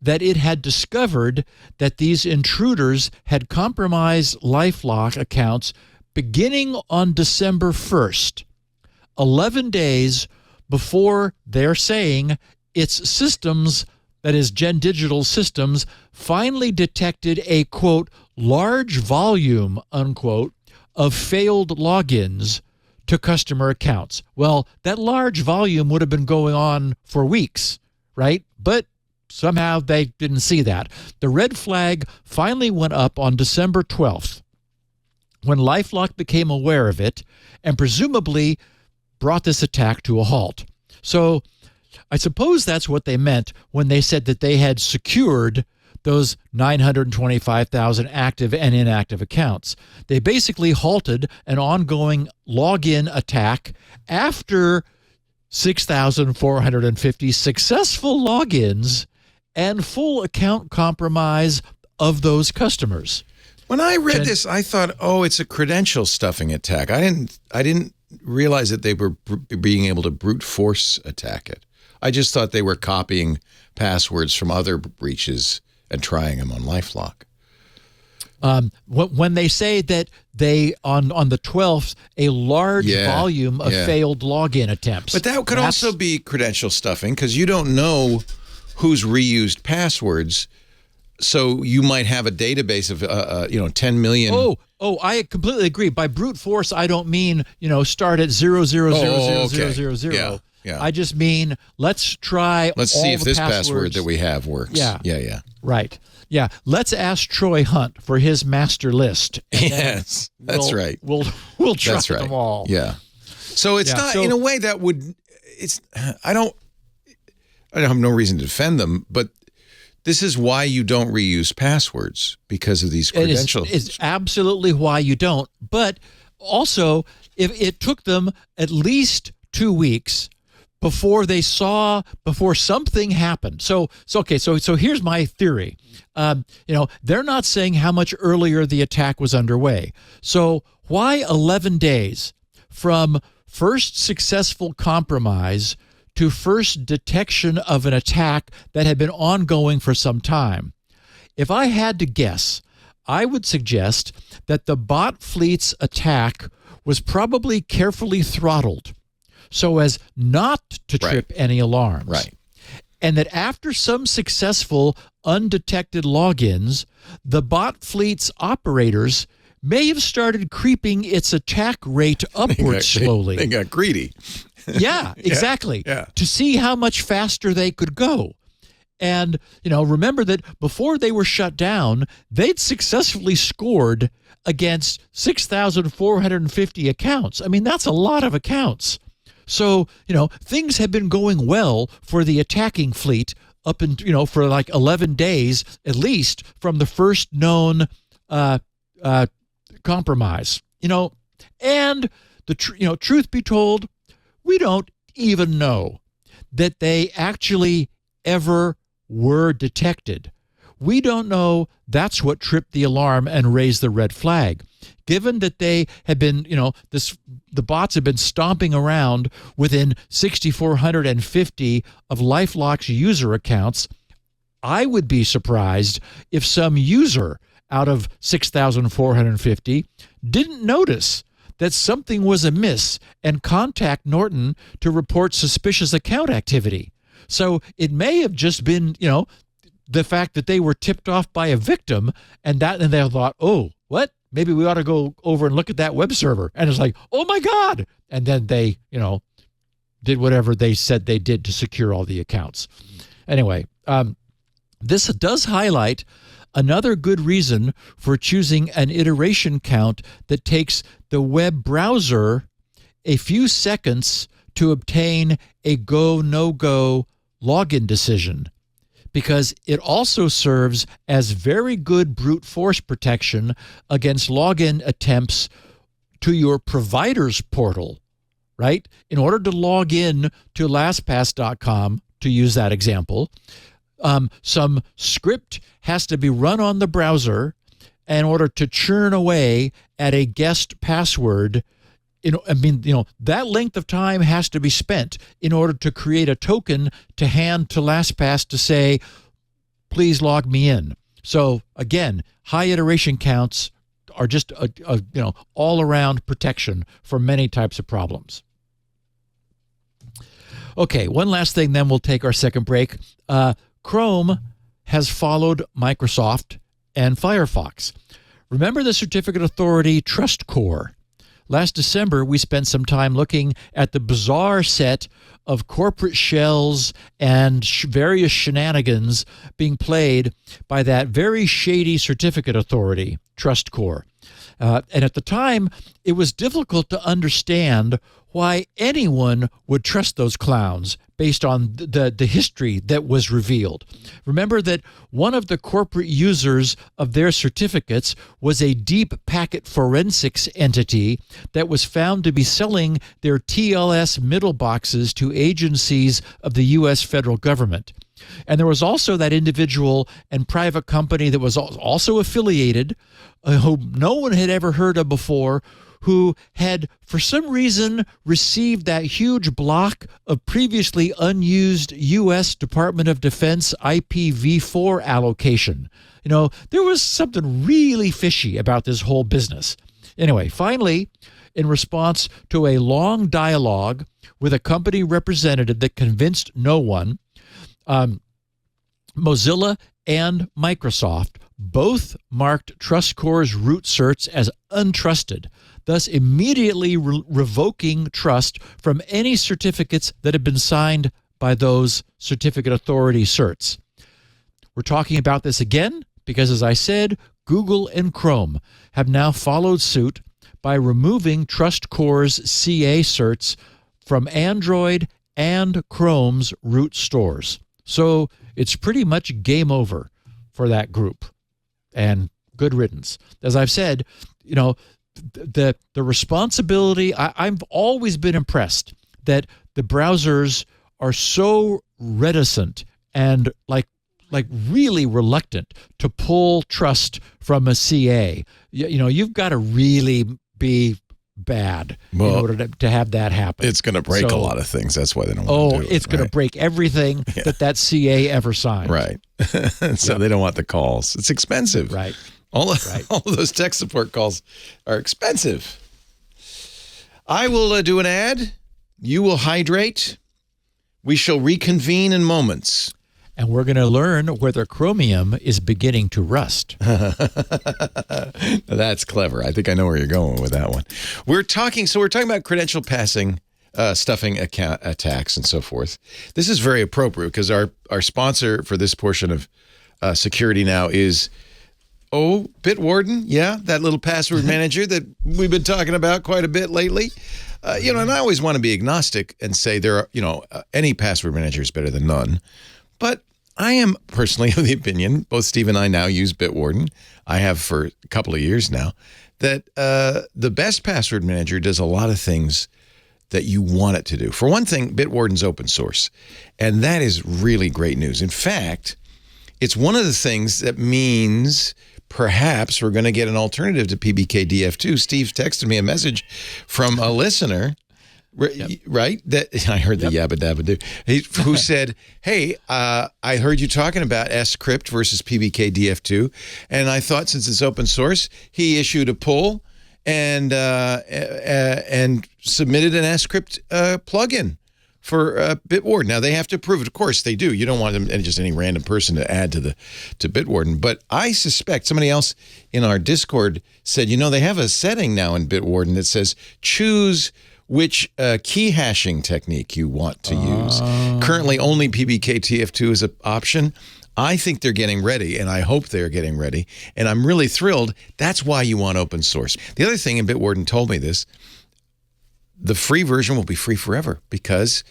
that it had discovered that these intruders had compromised LifeLock accounts beginning on December 1st, 11 days before they're saying its systems, that is Gen Digital systems, finally detected a, quote, large volume, unquote, of failed logins to customer accounts. Well, that large volume would have been going on for weeks, right? But somehow they didn't see that. The red flag finally went up on December 12th when LifeLock became aware of it and presumably brought this attack to a halt. So I suppose that's what they meant when they said that they had secured those 925,000 active and inactive accounts. They basically halted an ongoing login attack after 6,450 successful logins and full account compromise of those customers. When I read this, I thought, it's a credential stuffing attack. I didn't realize that they were being able to brute force attack it. I just thought they were copying passwords from other breaches and trying them on LifeLock. When they say that they, on the 12th, a large volume of failed login attempts. But that could also be credential stuffing because you don't know who's reused passwords. So you might have a database of, 10 million. Oh, I completely agree. By brute force, I don't mean, start at 0000000. Yeah. I just mean let's try. Let's see if this password that we have works. Yeah. Right. Yeah. Let's ask Troy Hunt for his master list. Yes, that's right. We'll try them all. Yeah. So it's not in a way that would. It's I don't have no reason to defend them, but This is why you don't reuse passwords, because of these credentials. It's absolutely why you don't. But also, if it took them at least 2 weeks before something happened. So here's my theory. They're not saying how much earlier the attack was underway. So why 11 days from first successful compromise to first detection of an attack that had been ongoing for some time? If I had to guess, I would suggest that the bot fleet's attack was probably carefully throttled so as not to trip any alarms. Right. And that after some successful undetected logins, the bot fleet's operators may have started creeping its attack rate upward slowly. They got greedy. Yeah, exactly. Yeah. To see how much faster they could go. And, remember that before they were shut down, they'd successfully scored against 6,450 accounts. I mean, that's a lot of accounts. So, things have been going well for the attacking fleet up in, for like 11 days, at least from the first known compromise, and the truth be told, we don't even know that they actually ever were detected. We don't know that's what tripped the alarm and raised the red flag. Given that they have been, the bots have been stomping around within 6,450 of LifeLock's user accounts, I would be surprised if some user out of 6,450 didn't notice that something was amiss and contact Norton to report suspicious account activity. So it may have just been, the fact that they were tipped off by a victim and they thought, oh, what? Maybe we ought to go over and look at that web server. And it's like, oh my God. And then they, did whatever they said they did to secure all the accounts. Anyway, this does highlight another good reason for choosing an iteration count that takes the web browser a few seconds to obtain a go, no-go login decision, because it also serves as very good brute force protection against login attempts to your provider's portal, right? In order to log in to LastPass.com, to use that example, some script has to be run on the browser in order to churn away at a guest password. That length of time has to be spent in order to create a token to hand to LastPass to say, please log me in. So again, high iteration counts are just a all around protection for many types of problems. Okay, one last thing, then we'll take our second break. Chrome has followed Microsoft and Firefox. Remember the certificate authority Trust Core? Last December, we spent some time looking at the bizarre set of corporate shells and various shenanigans being played by that very shady certificate authority, Trust Core. And at the time, it was difficult to understand why anyone would trust those clowns based on the history that was revealed. Remember that one of the corporate users of their certificates was a deep packet forensics entity that was found to be selling their TLS middle boxes to agencies of the U.S. federal government. And there was also that individual and private company that was also affiliated, who no one had ever heard of before, who had, for some reason, received that huge block of previously unused U.S. Department of Defense IPv4 allocation. There was something really fishy about this whole business. Anyway, finally, in response to a long dialogue with a company representative that convinced no one, Mozilla and Microsoft both marked TrustCore's root certs as untrusted, thus immediately revoking trust from any certificates that had been signed by those certificate authority certs. We're talking about this again because, as I said, Google and Chrome have now followed suit by removing TrustCore's CA certs from Android and Chrome's root stores. So it's pretty much game over for that group, and good riddance. As I've said, the responsibility, I've always been impressed that the browsers are so reticent and like really reluctant to pull trust from a CA. You've got to really be bad in order to have that happen. It's going to break a lot of things. That's why they don't want to do it. It's going to break everything that CA ever signed. Right. So they don't want the calls. It's expensive. Right. All of those tech support calls are expensive. I will do an ad. You will hydrate. We shall reconvene in moments. And we're going to learn whether Chromium is beginning to rust. That's clever. I think I know where you're going with that one. We're talking about credential passing, stuffing account attacks and so forth. This is very appropriate because our sponsor for this portion of Security Now is Bitwarden. Yeah, that little password manager that we've been talking about quite a bit lately. And I always want to be agnostic and say there are, any password manager is better than none. But I am personally of the opinion, both Steve and I now use Bitwarden, I have for a couple of years now, that the best password manager does a lot of things that you want it to do. For one thing, Bitwarden's open source, and that is really great news. In fact, it's one of the things that means perhaps we're going to get an alternative to PBKDF2. Steve texted me a message from a listener, right? That I heard the yabba dabba do. Who said, "Hey, I heard you talking about scrypt versus PBKDF2, and I thought since it's open source, he issued a pull and submitted an scrypt plugin for Bitwarden. Now they have to approve it. Of course they do. You don't want them just any random person to add to Bitwarden. But I suspect somebody else in our Discord said, they have a setting now in Bitwarden that says choose which key hashing technique you want to use. Currently, only PBKTF2 is an option. I think they're getting ready, and I hope they're getting ready. And I'm really thrilled. That's why you want open source. The other thing, and Bitwarden told me this, the free version will be free forever because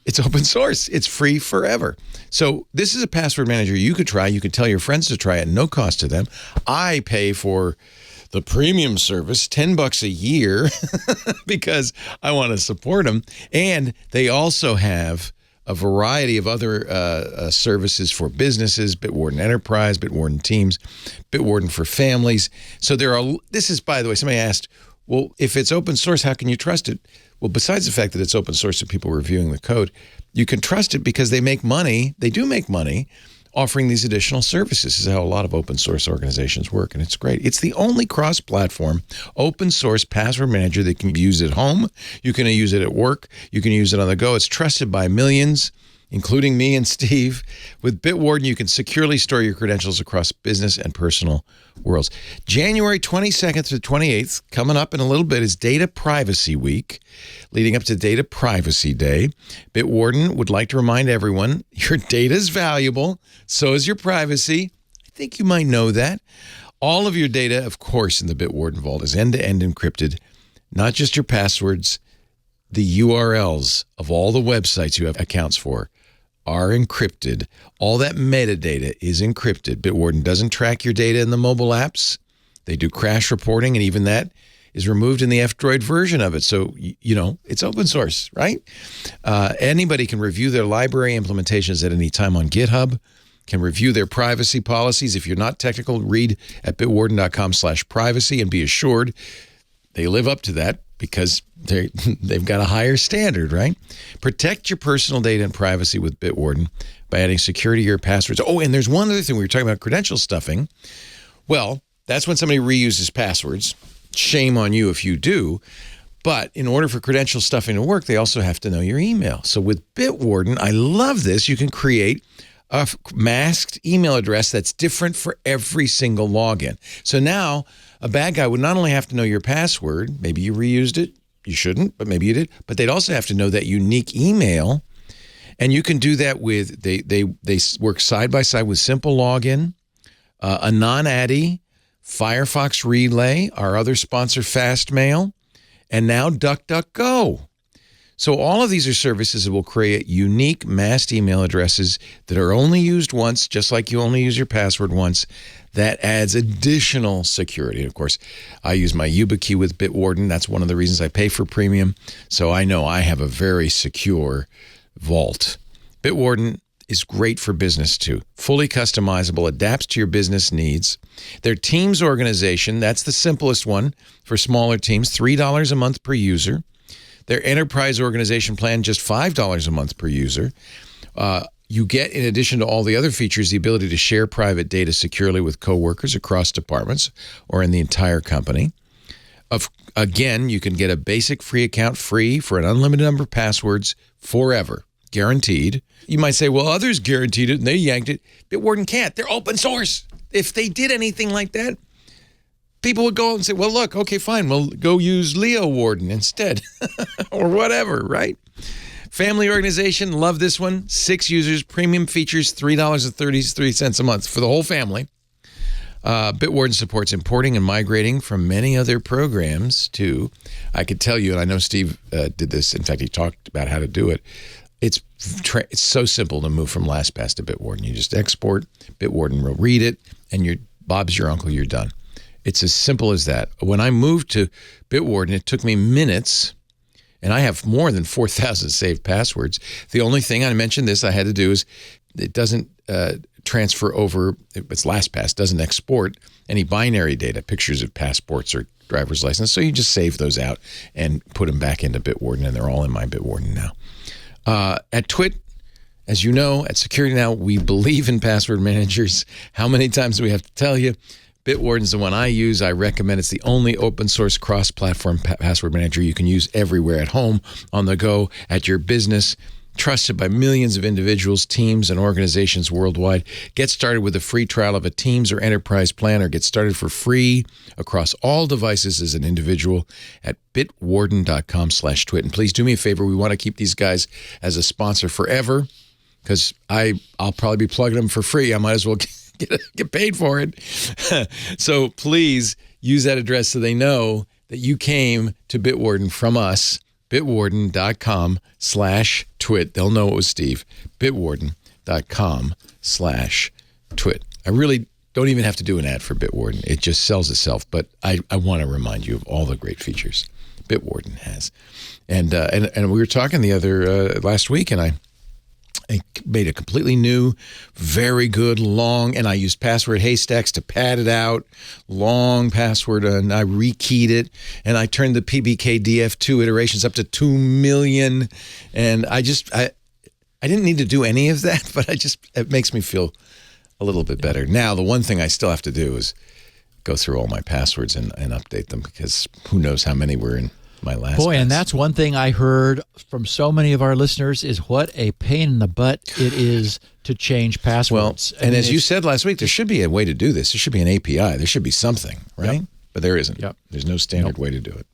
it's open source. It's free forever. So this is a password manager you could try. You could tell your friends to try it, no cost to them. I pay for the premium service, $10 a year, because I want to support them. And they also have a variety of other services for businesses, Bitwarden Enterprise, Bitwarden Teams, Bitwarden for families. So this is, by the way, somebody asked, well, if it's open source, how can you trust it? Well, besides the fact that it's open source and people reviewing the code, you can trust it because they make money. They do make money offering these additional services. This is how a lot of open source organizations work, and it's great. It's the only cross-platform open source password manager that can be used at home. You can use it at work. You can use it on the go. It's trusted by millions, including me and Steve. With Bitwarden, you can securely store your credentials across business and personal worlds. January 22nd through 28th, coming up in a little bit, is Data Privacy Week, leading up to Data Privacy Day. Bitwarden would like to remind everyone, your data is valuable, so is your privacy. I think you might know that. All of your data, of course, in the Bitwarden Vault is end-to-end encrypted, not just your passwords. The URLs of all the websites you have accounts for are encrypted. All that metadata is encrypted. Bitwarden doesn't track your data in the mobile apps. They do crash reporting, and even that is removed in the F-Droid version of it. So, it's open source, right? Anybody can review their library implementations at any time on GitHub, can review their privacy policies. If you're not technical, read at bitwarden.com/privacy and be assured they live up to that because they've got a higher standard, right? Protect your personal data and privacy with Bitwarden by adding security to your passwords. Oh, and there's one other thing. We were talking about credential stuffing. Well, that's when somebody reuses passwords. Shame on you if you do. But in order for credential stuffing to work, they also have to know your email. So with Bitwarden, I love this. You can create a masked email address that's different for every single login. So now a bad guy would not only have to know your password, maybe you reused it, you shouldn't, but maybe you did, but they'd also have to know that unique email. And you can do that with, they work side by side with Simple Login, a non-addy, Firefox Relay, our other sponsor, Fastmail, and now DuckDuckGo. So all of these are services that will create unique masked email addresses that are only used once, just like you only use your password once. That adds additional security. Of course, I use my YubiKey with Bitwarden. That's one of the reasons I pay for premium. So I know I have a very secure vault. Bitwarden is great for business too. Fully customizable, adapts to your business needs. Their Teams organization, that's the simplest one for smaller teams, $3 a month per user. Their enterprise organization plan, just $5 a month per user. You get, in addition to all the other features, the ability to share private data securely with coworkers across departments or in the entire company. Again, you can get a basic free account free for an unlimited number of passwords forever, guaranteed. You might say, well, others guaranteed it and they yanked it. Bitwarden can't. They're open source. If they did anything like that, people would go and say, well, look, okay, fine, we'll go use Leo Warden instead or whatever, right? Family organization, love this one. 6 users, premium features, $3.33 a month for the whole family. Bitwarden supports importing and migrating from many other programs, too. I could tell you, and I know Steve did this. In fact, he talked about how to do it. It's so simple to move from LastPass to Bitwarden. You just export, Bitwarden will read it, and Bob's your uncle, you're done. It's as simple as that. When I moved to Bitwarden, it took me minutes, and I have more than 4,000 saved passwords. The only thing, I mentioned this, I had to do is it doesn't transfer over, it's LastPass, doesn't export any binary data, pictures of passports or driver's license. So you just save those out and put them back into Bitwarden, and they're all in my Bitwarden now. At TWiT, as you know, at Security Now, we believe in password managers. How many times do we have to tell you? Bitwarden's the one I use. I recommend. It's the only open source cross-platform password manager you can use everywhere, at home, on the go, at your business. Trusted by millions of individuals, teams, and organizations worldwide. Get started with a free trial of a Teams or Enterprise plan, or get started for free across all devices as an individual at bitwarden.com/twit. And please do me a favor. We want to keep these guys as a sponsor forever, because I'll probably be plugging them for free. I might as well get paid for it. So please use that address so they know that you came to Bitwarden from us. Bitwarden.com/twit. They'll know it was Steve. Bitwarden.com/twit. I really don't even have to do an ad for Bitwarden. It just sells itself. But I want to remind you of all the great features Bitwarden has. And we were talking the other last week, and I made a completely new, very good, long, and I used password haystacks to pad it out, long password, and I rekeyed it, and I turned the PBKDF2 iterations up to 2 million, and I didn't need to do any of that, but it makes me feel a little bit better. Now, the one thing I still have to do is go through all my passwords and update them, because who knows how many were in my last Boy, pass. and that's one thing I heard from so many of our listeners is what a pain in the butt it is to change passwords. Well, and as you said last week, there should be a way to do this. There should be an API. There should be something, right? Yep. But there isn't. Yep. There's no standard way to do it.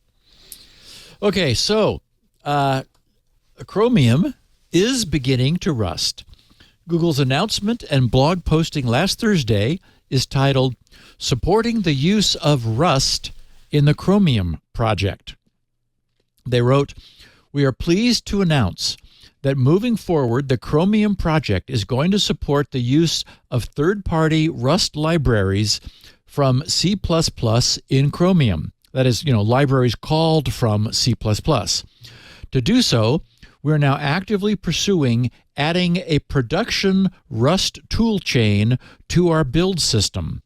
Okay, so Chromium is beginning to rust. Google's announcement and blog posting last Thursday is titled, "Supporting the Use of Rust in the Chromium Project." They wrote, "We are pleased to announce that moving forward, the Chromium project is going to support the use of third-party Rust libraries from C++ in Chromium. That is, libraries called from C++. To do so, we are now actively pursuing adding a production Rust toolchain to our build system.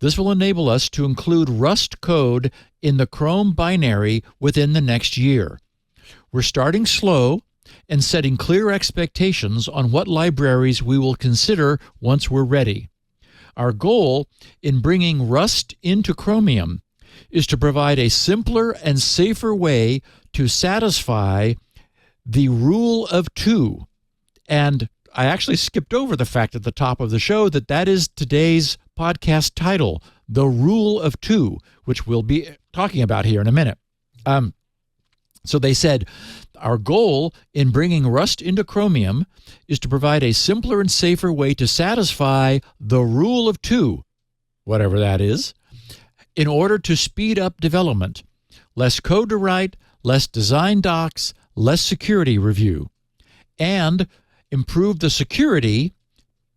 This will enable us to include Rust code in the Chrome binary within the next year. We're starting slow and setting clear expectations on what libraries we will consider once we're ready. Our goal in bringing Rust into Chromium is to provide a simpler and safer way to satisfy the rule of 2. And I actually skipped over the fact at the top of the show that is today's podcast title, The Rule of 2, which we'll be talking about here in a minute. So they said, our goal in bringing Rust into Chromium is to provide a simpler and safer way to satisfy the rule of 2, whatever that is, in order to speed up development. Less code to write, less design docs, less security review, and improve the security,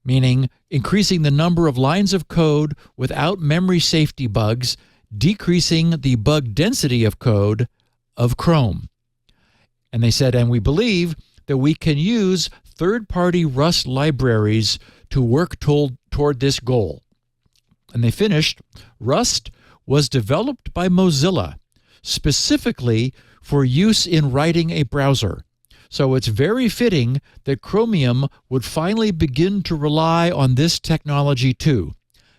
meaning increasing the number of lines of code without memory safety bugs, decreasing the bug density of code of Chrome. And they said, and we believe that we can use third-party Rust libraries to work toward this goal. And they finished, Rust was developed by Mozilla specifically for use in writing a browser. So it's very fitting that Chromium would finally begin to rely on this technology too.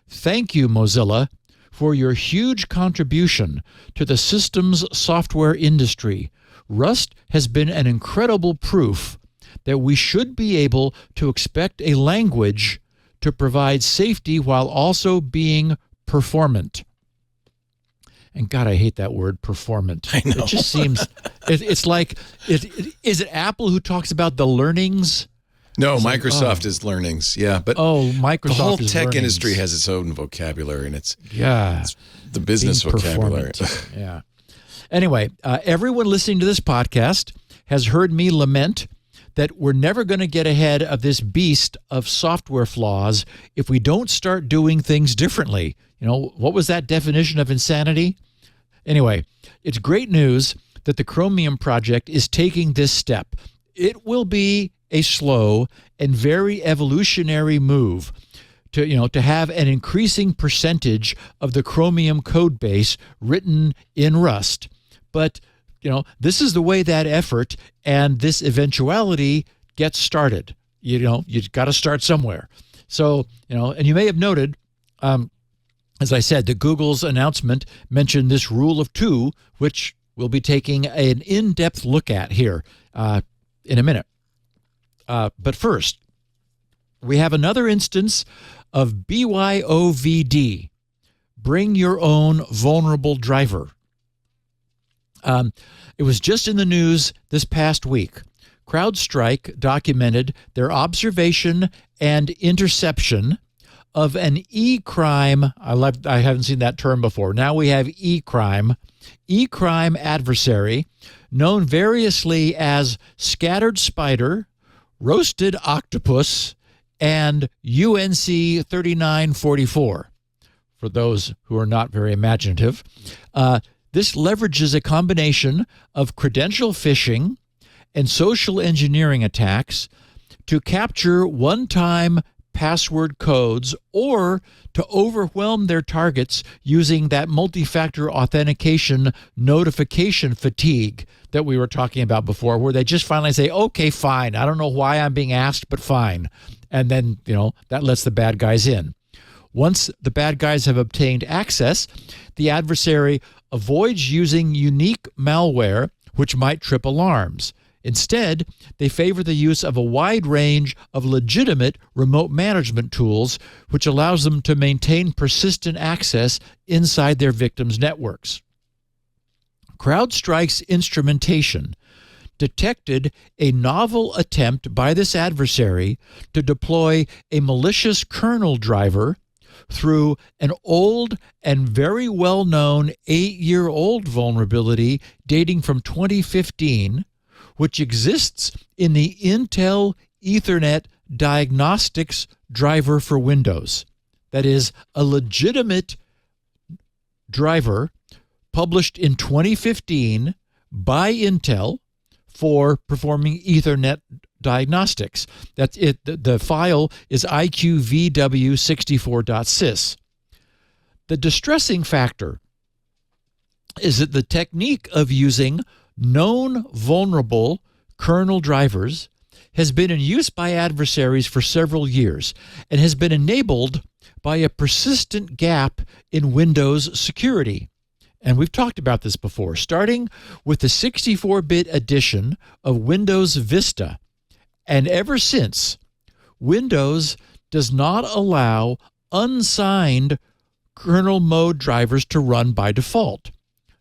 Thank you, Mozilla, for your huge contribution to the systems software industry. Rust has been an incredible proof that we should be able to expect a language to provide safety while also being performant. And God, I hate that word, performant. I know. It just seems, it's like, is it Apple who talks about the learnings? No, Microsoft is learnings. Yeah, but Microsoft the whole is tech learnings. industry has its own vocabulary, and it's the business being vocabulary. Yeah. Anyway, everyone listening to this podcast has heard me lament that we're never going to get ahead of this beast of software flaws if we don't start doing things differently. You know, what was that definition of insanity? Anyway, it's great news that the Chromium project is taking this step. It will be a slow and very evolutionary move to have an increasing percentage of the Chromium code base written in Rust. But this is the way that effort and this eventuality gets started. You've got to start somewhere. So, and you may have noted, as I said, that Google's announcement mentioned this rule of two, which we'll be taking an in-depth look at here in a minute. But first, we have another instance of BYOVD, bring your own vulnerable driver. It was just in the news this past week. CrowdStrike documented their observation and interception of an e-crime. I haven't seen that term before. Now we have e-crime adversary, known variously as Scattered Spider, Roasted Octopus, and UNC 3944. For those who are not very imaginative, this leverages a combination of credential phishing and social engineering attacks to capture one-time password codes or to overwhelm their targets using that multi-factor authentication notification fatigue that we were talking about before, where they just finally say, okay, fine, I don't know why I'm being asked, but fine. And then, that lets the bad guys in. Once the bad guys have obtained access, the adversary avoids using unique malware, which might trip alarms. Instead, they favor the use of a wide range of legitimate remote management tools, which allows them to maintain persistent access inside their victims' networks. CrowdStrike's instrumentation detected a novel attempt by this adversary to deploy a malicious kernel driver through an old and very well-known 8-year-old vulnerability dating from 2015, which exists in the Intel Ethernet diagnostics driver for Windows. That is a legitimate driver published in 2015 by Intel for performing Ethernet diagnostics. That's it. The file is iqvw64.sys. The distressing factor is that the technique of using known vulnerable kernel drivers has been in use by adversaries for several years and has been enabled by a persistent gap in Windows security. And we've talked about this before, starting with the 64-bit edition of Windows Vista. And ever since, Windows does not allow unsigned kernel mode drivers to run by default.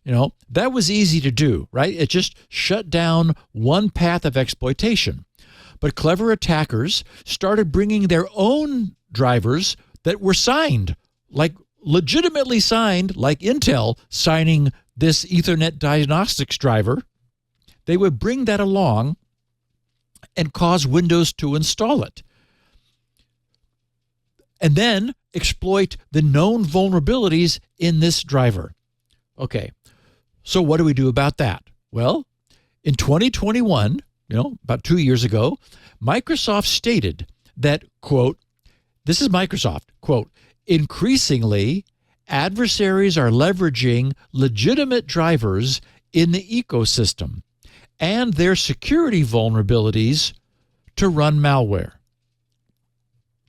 That was easy to do, right? It just shut down one path of exploitation. But clever attackers started bringing their own drivers that were signed, like legitimately signed, like Intel signing this Ethernet diagnostics driver. they would bring that along and cause Windows to install it, and then exploit the known vulnerabilities in this driver. Okay, so what do we do about that? Well, in 2021, about 2 years ago, Microsoft stated that, quote, this is Microsoft, quote, increasingly, adversaries are leveraging legitimate drivers in the ecosystem and their security vulnerabilities to run malware.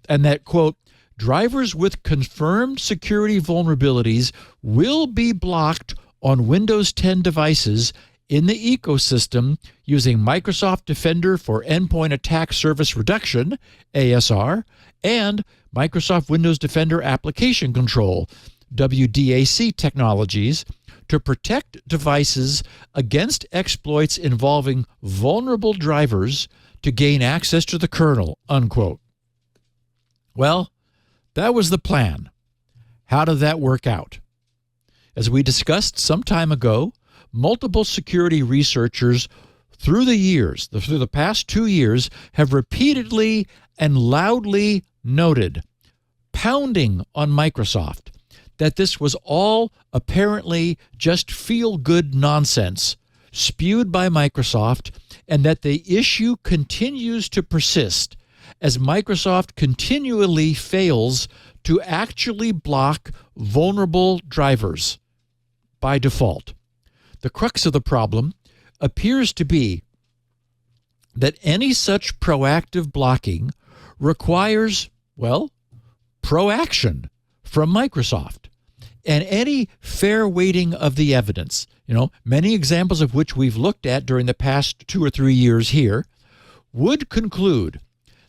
And that, quote, drivers with confirmed security vulnerabilities will be blocked on Windows 10 devices in the ecosystem using Microsoft Defender for Endpoint Attack Surface Reduction, ASR, and Microsoft Windows Defender Application Control, WDAC technologies to protect devices against exploits involving vulnerable drivers to gain access to the kernel, unquote. Well, that was the plan. How did that work out? As we discussed some time ago, multiple security researchers through the past 2 years, have repeatedly and loudly noted, pounding on Microsoft, that this was all apparently just feel-good nonsense spewed by Microsoft, and that the issue continues to persist as Microsoft continually fails to actually block vulnerable drivers by default. The crux of the problem appears to be that any such proactive blocking requires, well, proaction from Microsoft and any fair weighting of the evidence. Many examples of which we've looked at during the past 2 or 3 years here would conclude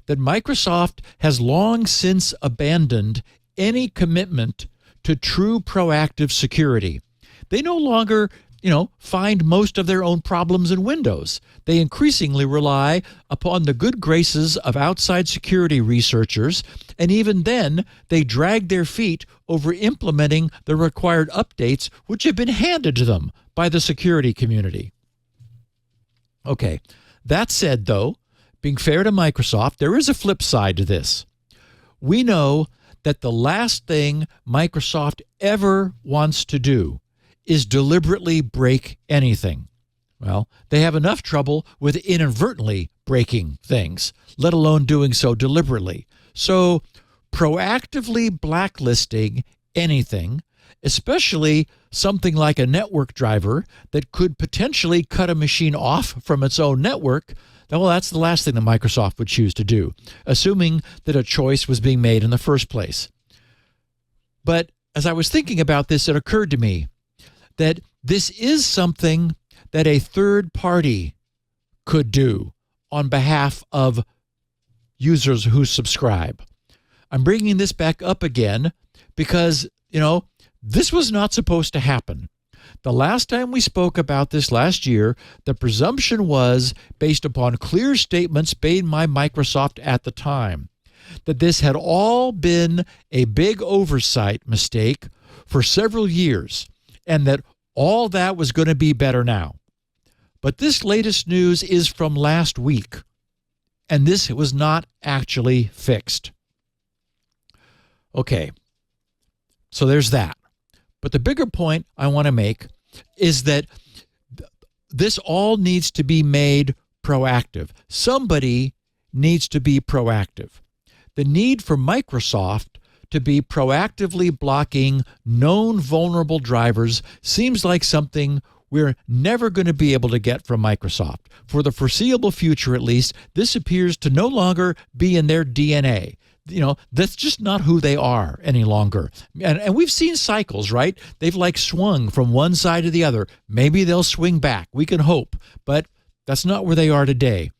that Microsoft has long since abandoned any commitment to true proactive security. They no longer, find most of their own problems in Windows. They increasingly rely upon the good graces of outside security researchers, and even then, they drag their feet over implementing the required updates which have been handed to them by the security community. Okay, that said, though, being fair to Microsoft, there is a flip side to this. We know that the last thing Microsoft ever wants to do is deliberately break anything. Well, they have enough trouble with inadvertently breaking things, let alone doing so deliberately. So proactively blacklisting anything, especially something like a network driver that could potentially cut a machine off from its own network, well, that's the last thing that Microsoft would choose to do, assuming that a choice was being made in the first place. But as I was thinking about this, it occurred to me that this is something that a third party could do on behalf of users who subscribe. I'm bringing this back up again because, this was not supposed to happen. The last time we spoke about this last year, the presumption was, based upon clear statements made by Microsoft at the time, that this had all been a big oversight mistake for several years, and that all that was going to be better now. But this latest news is from last week, and this was not actually fixed. Okay, so there's that. But the bigger point I want to make is that this all needs to be made proactive. Somebody needs to be proactive. The need for Microsoft to be proactively blocking known vulnerable drivers seems like something we're never going to be able to get from Microsoft. For the foreseeable future, at least, this appears to no longer be in their DNA. That's just not who they are any longer. And we've seen cycles, right? They've swung from one side to the other. Maybe they'll swing back. We can hope, but that's not where they are today.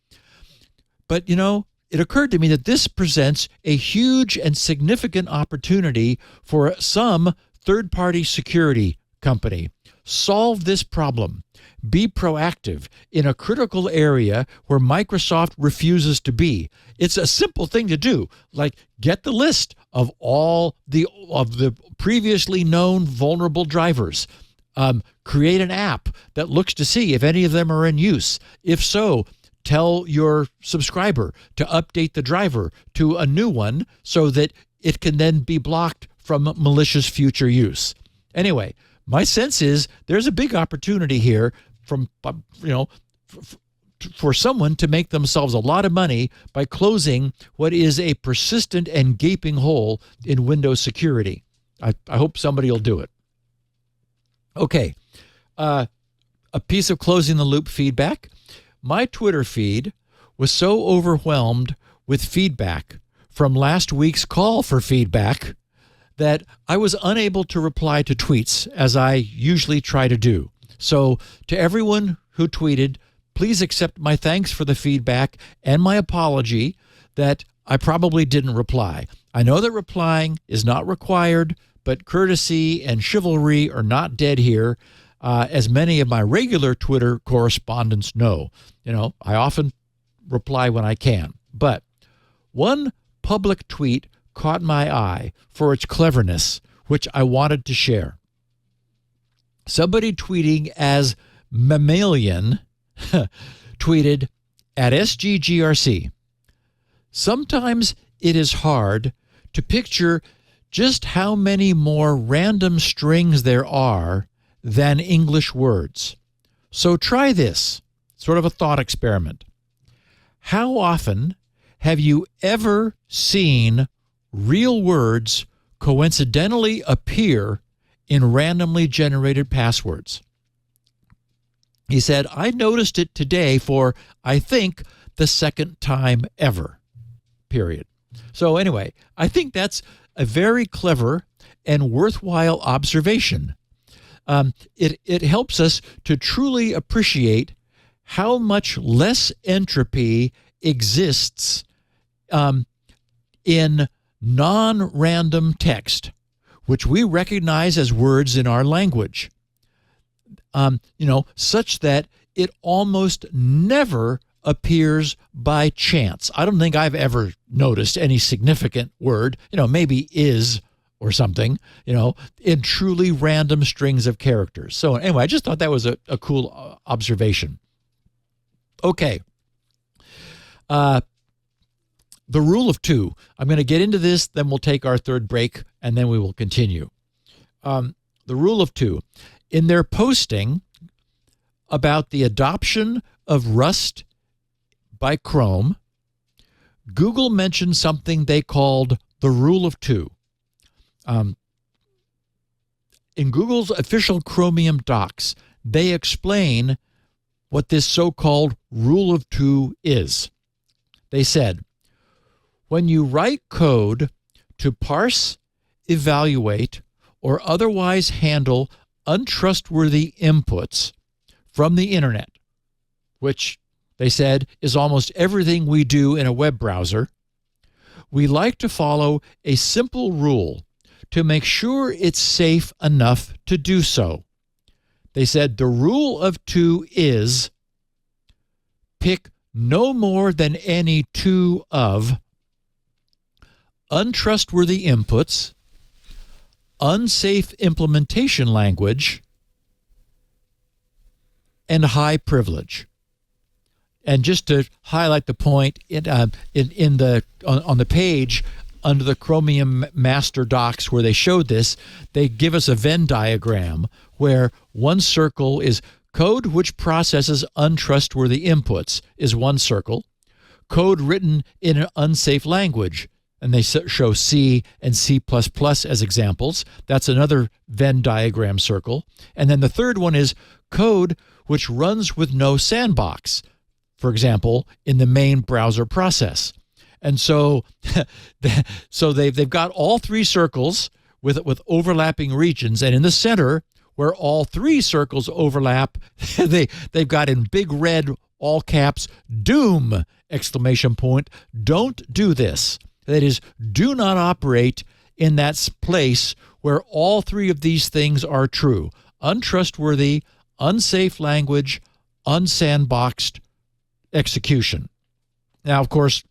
But, it occurred to me that this presents a huge and significant opportunity for some third-party security company. Solve this problem. Be proactive in a critical area where Microsoft refuses to be. It's a simple thing to do, like get the list of all the previously known vulnerable drivers. create an app that looks to see if any of them are in use. If so, tell your subscriber to update the driver to a new one so that it can then be blocked from malicious future use. Anyway, my sense is there's a big opportunity here for someone to make themselves a lot of money by closing what is a persistent and gaping hole in Windows security. I hope somebody will do it. Okay, a piece of closing the loop feedback. My Twitter feed was so overwhelmed with feedback from last week's call for feedback that I was unable to reply to tweets as I usually try to do. So to everyone who tweeted, please accept my thanks for the feedback and my apology that I probably didn't reply. I know that replying is not required, but courtesy and chivalry are not dead here, as many of my regular Twitter correspondents know. I often reply when I can. But one public tweet caught my eye for its cleverness, which I wanted to share. Somebody tweeting as Mammalian tweeted at SGGRC, sometimes it is hard to picture just how many more random strings there are than English words. So try this, sort of a thought experiment. How often have you ever seen real words coincidentally appear in randomly generated passwords? He said, I noticed it today for, I think, the second time ever, period. So anyway, I think that's a very clever and worthwhile observation. It helps us to truly appreciate how much less entropy exists in non-random text, which we recognize as words in our language, such that it almost never appears by chance. I don't think I've ever noticed any significant word, maybe is or something, in truly random strings of characters. So anyway, I just thought that was a cool observation. Okay. The rule of two. I'm going to get into this, then we'll take our third break, and then we will continue. The rule of two. In their posting about the adoption of Rust by Chrome, Google mentioned something they called the rule of two. In Google's official Chromium docs, they explain what this so-called rule of two is. They said, when you write code to parse, evaluate, or otherwise handle untrustworthy inputs from the internet, which they said is almost everything we do in a web browser, we like to follow a simple rule to make sure it's safe enough to do so. They said the rule of two is pick no more than any two of untrustworthy inputs, unsafe implementation language, and high privilege. And just to highlight the point, on the page under the Chromium master docs where they showed this, they give us a Venn diagram where one circle is code which processes untrustworthy inputs is one circle, code written in an unsafe language, and they show C and C++ as examples. That's another Venn diagram circle. And then the third one is code which runs with no sandbox, for example, in the main browser process. And so they've got all three circles with overlapping regions, and in the center, where all three circles overlap, they've got in big red, all caps, doom, ! Don't do this. That is, do not operate in that place where all three of these things are true. Untrustworthy, unsafe language, unsandboxed execution. Now, of course,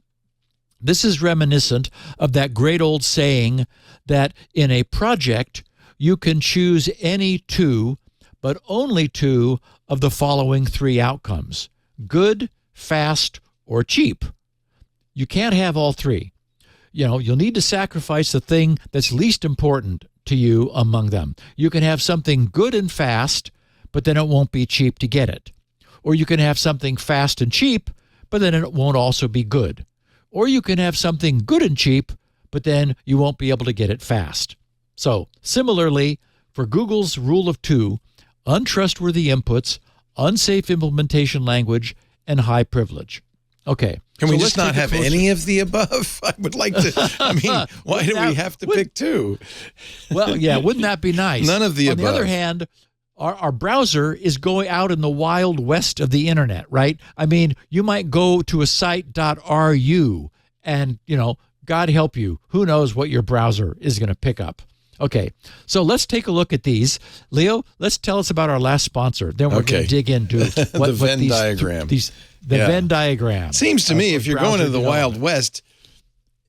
this is reminiscent of that great old saying that in a project, you can choose any two, but only 2 of the following 3 outcomes: good, fast, or cheap. You can't have all 3. You'll need to sacrifice the thing that's least important to you among them. You can have something good and fast, but then it won't be cheap to get it. Or you can have something fast and cheap, but then it won't also be good. Or you can have something good and cheap, but then you won't be able to get it fast. So, similarly, for Google's rule of 2, untrustworthy inputs, unsafe implementation language, and high privilege. Okay. Can we just not have any of the above? I would like to. Why do we have to pick 2? Well, yeah, wouldn't that be nice? None of the above. On the other hand, our browser is going out in the wild west of the internet, right? I mean, you might go to a site.ru and, God help you, who knows what your browser is going to pick up. Okay, so let's take a look at these. Leo, let's tell us about our last sponsor. Then we're going to dig into the Venn diagram. The Venn diagram. Seems to me if you're going to the Wild West,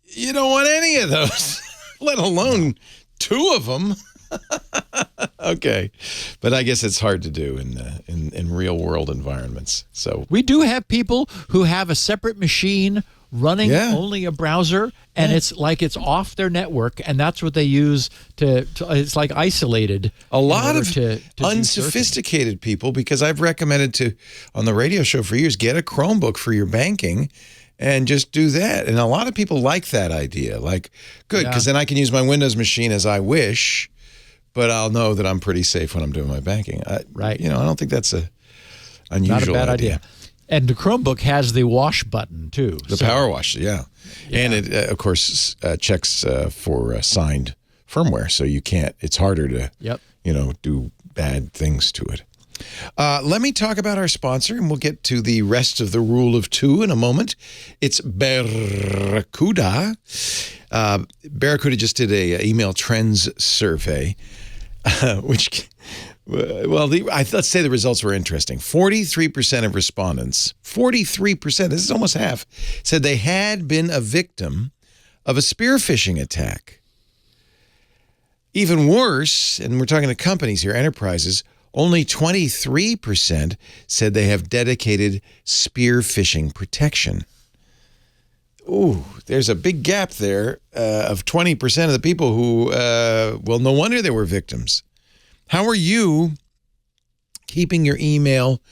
you don't want any of those, let alone 2 of them. Okay, but I guess it's hard to do in real world environments. So we do have people who have a separate machine running only a browser, and it's like it's off their network, and that's what they use to it's like isolated. A lot of unsophisticated people, because I've recommended on the radio show for years, get a Chromebook for your banking and just do that. And a lot of people like that idea. Like, good, because then I can use my Windows machine as I wish, but I'll know that I'm pretty safe when I'm doing my banking. Right. I don't think that's a unusual Not a bad idea. And the Chromebook has the wash button, too. The power wash, yeah. And it, of course, checks for signed firmware, so you can't, it's harder to, do bad things to it. Let me talk about our sponsor, and we'll get to the rest of the rule of 2 in a moment. It's Barracuda. Barracuda just did a email trends survey, which... Well, let's say the results were interesting. 43% of respondents, 43%, this is almost half, said they had been a victim of a spear phishing attack. Even worse, and we're talking to companies here, enterprises, only 23% said they have dedicated spear phishing protection. Ooh, there's a big gap there of 20% of the people who, no wonder they were victims. How are you keeping your email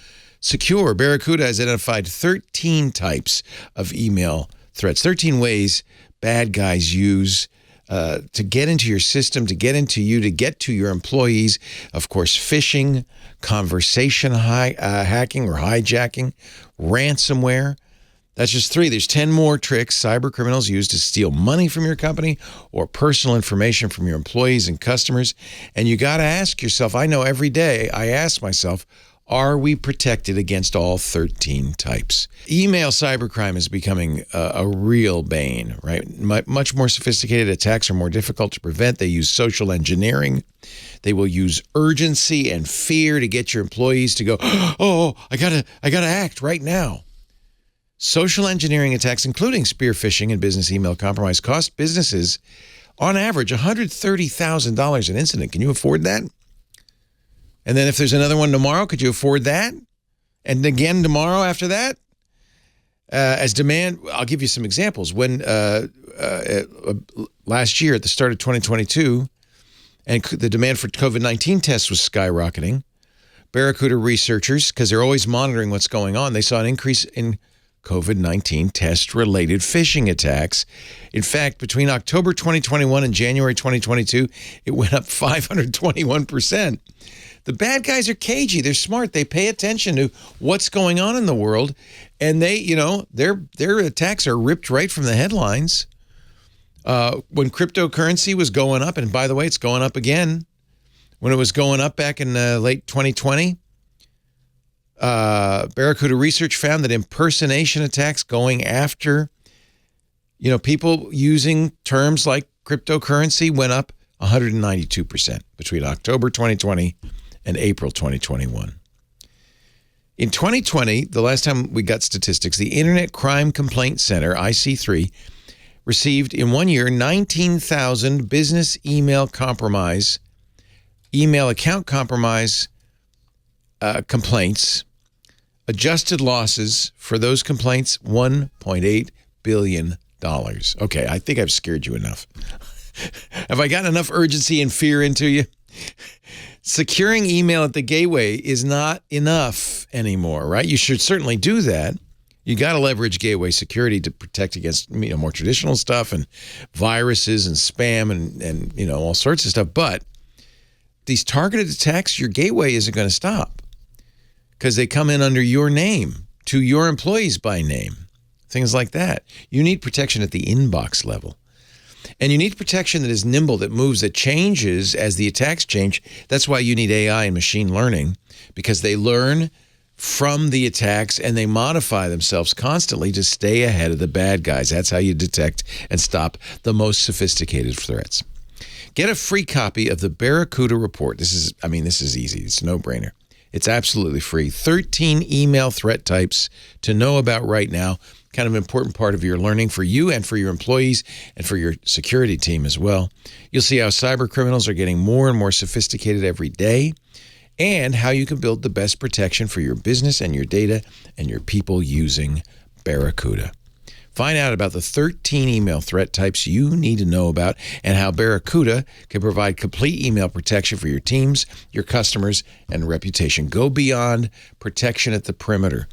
secure? Barracuda has identified 13 types of email threats, 13 ways bad guys use to get into your system, to get into you, to get to your employees. Of course, phishing, conversation hacking or hijacking, ransomware. That's just 3. There's 10 more tricks cyber criminals use to steal money from your company or personal information from your employees and customers. And you got to ask yourself, I know every day I ask myself, are we protected against all 13 types? Email cybercrime is becoming a real bane, right? Much more sophisticated attacks are more difficult to prevent. They use social engineering. They will use urgency and fear to get your employees to go, oh, I gotta act right now. Social engineering attacks, including spear phishing and business email compromise, cost businesses, on average, $130,000 an incident. Can you afford that? And then if there's another one tomorrow, could you afford that? And again tomorrow after that? As demand, I'll give you some examples. When last year at the start of 2022, and the demand for COVID-19 tests was skyrocketing, Barracuda researchers, because they're always monitoring what's going on, they saw an increase in COVID-19 test-related phishing attacks. In fact, between October 2021 and January 2022, it went up 521%. The bad guys are cagey. They're smart. They pay attention to what's going on in the world, and they, their attacks are ripped right from the headlines. When cryptocurrency was going up, and by the way, it's going up again. When it was going up back in late 2020, Barracuda research found that impersonation attacks going after, people using terms like cryptocurrency went up 192% between October 2020 and April 2021. In 2020, the last time we got statistics, the Internet Crime Complaint Center, IC3, received in 1 year 19,000 business email account compromise complaints. Adjusted losses for those complaints, $1.8 billion. Okay, I think I've scared you enough. Have I gotten enough urgency and fear into you? Securing email at the gateway is not enough anymore, right? You should certainly do that. You got to leverage gateway security to protect against more traditional stuff and viruses and spam and all sorts of stuff. But these targeted attacks, your gateway isn't going to stop because they come in under your name to your employees by name, things like that. You need protection at the inbox level. And you need protection that is nimble, that moves, that changes as the attacks change. That's why you need AI and machine learning, because they learn from the attacks and they modify themselves constantly to stay ahead of the bad guys. That's how you detect and stop the most sophisticated threats. Get a free copy of the Barracuda report. This is easy. It's a no-brainer. It's absolutely free. 13 email threat types to know about right now. Kind of an important part of your learning for you and for your employees and for your security team as well. You'll see how cyber criminals are getting more and more sophisticated every day, and how you can build the best protection for your business and your data and your people using Barracuda. Find out about the 13 email threat types you need to know about and how Barracuda can provide complete email protection for your teams, your customers, and reputation. Go beyond protection at the perimeter.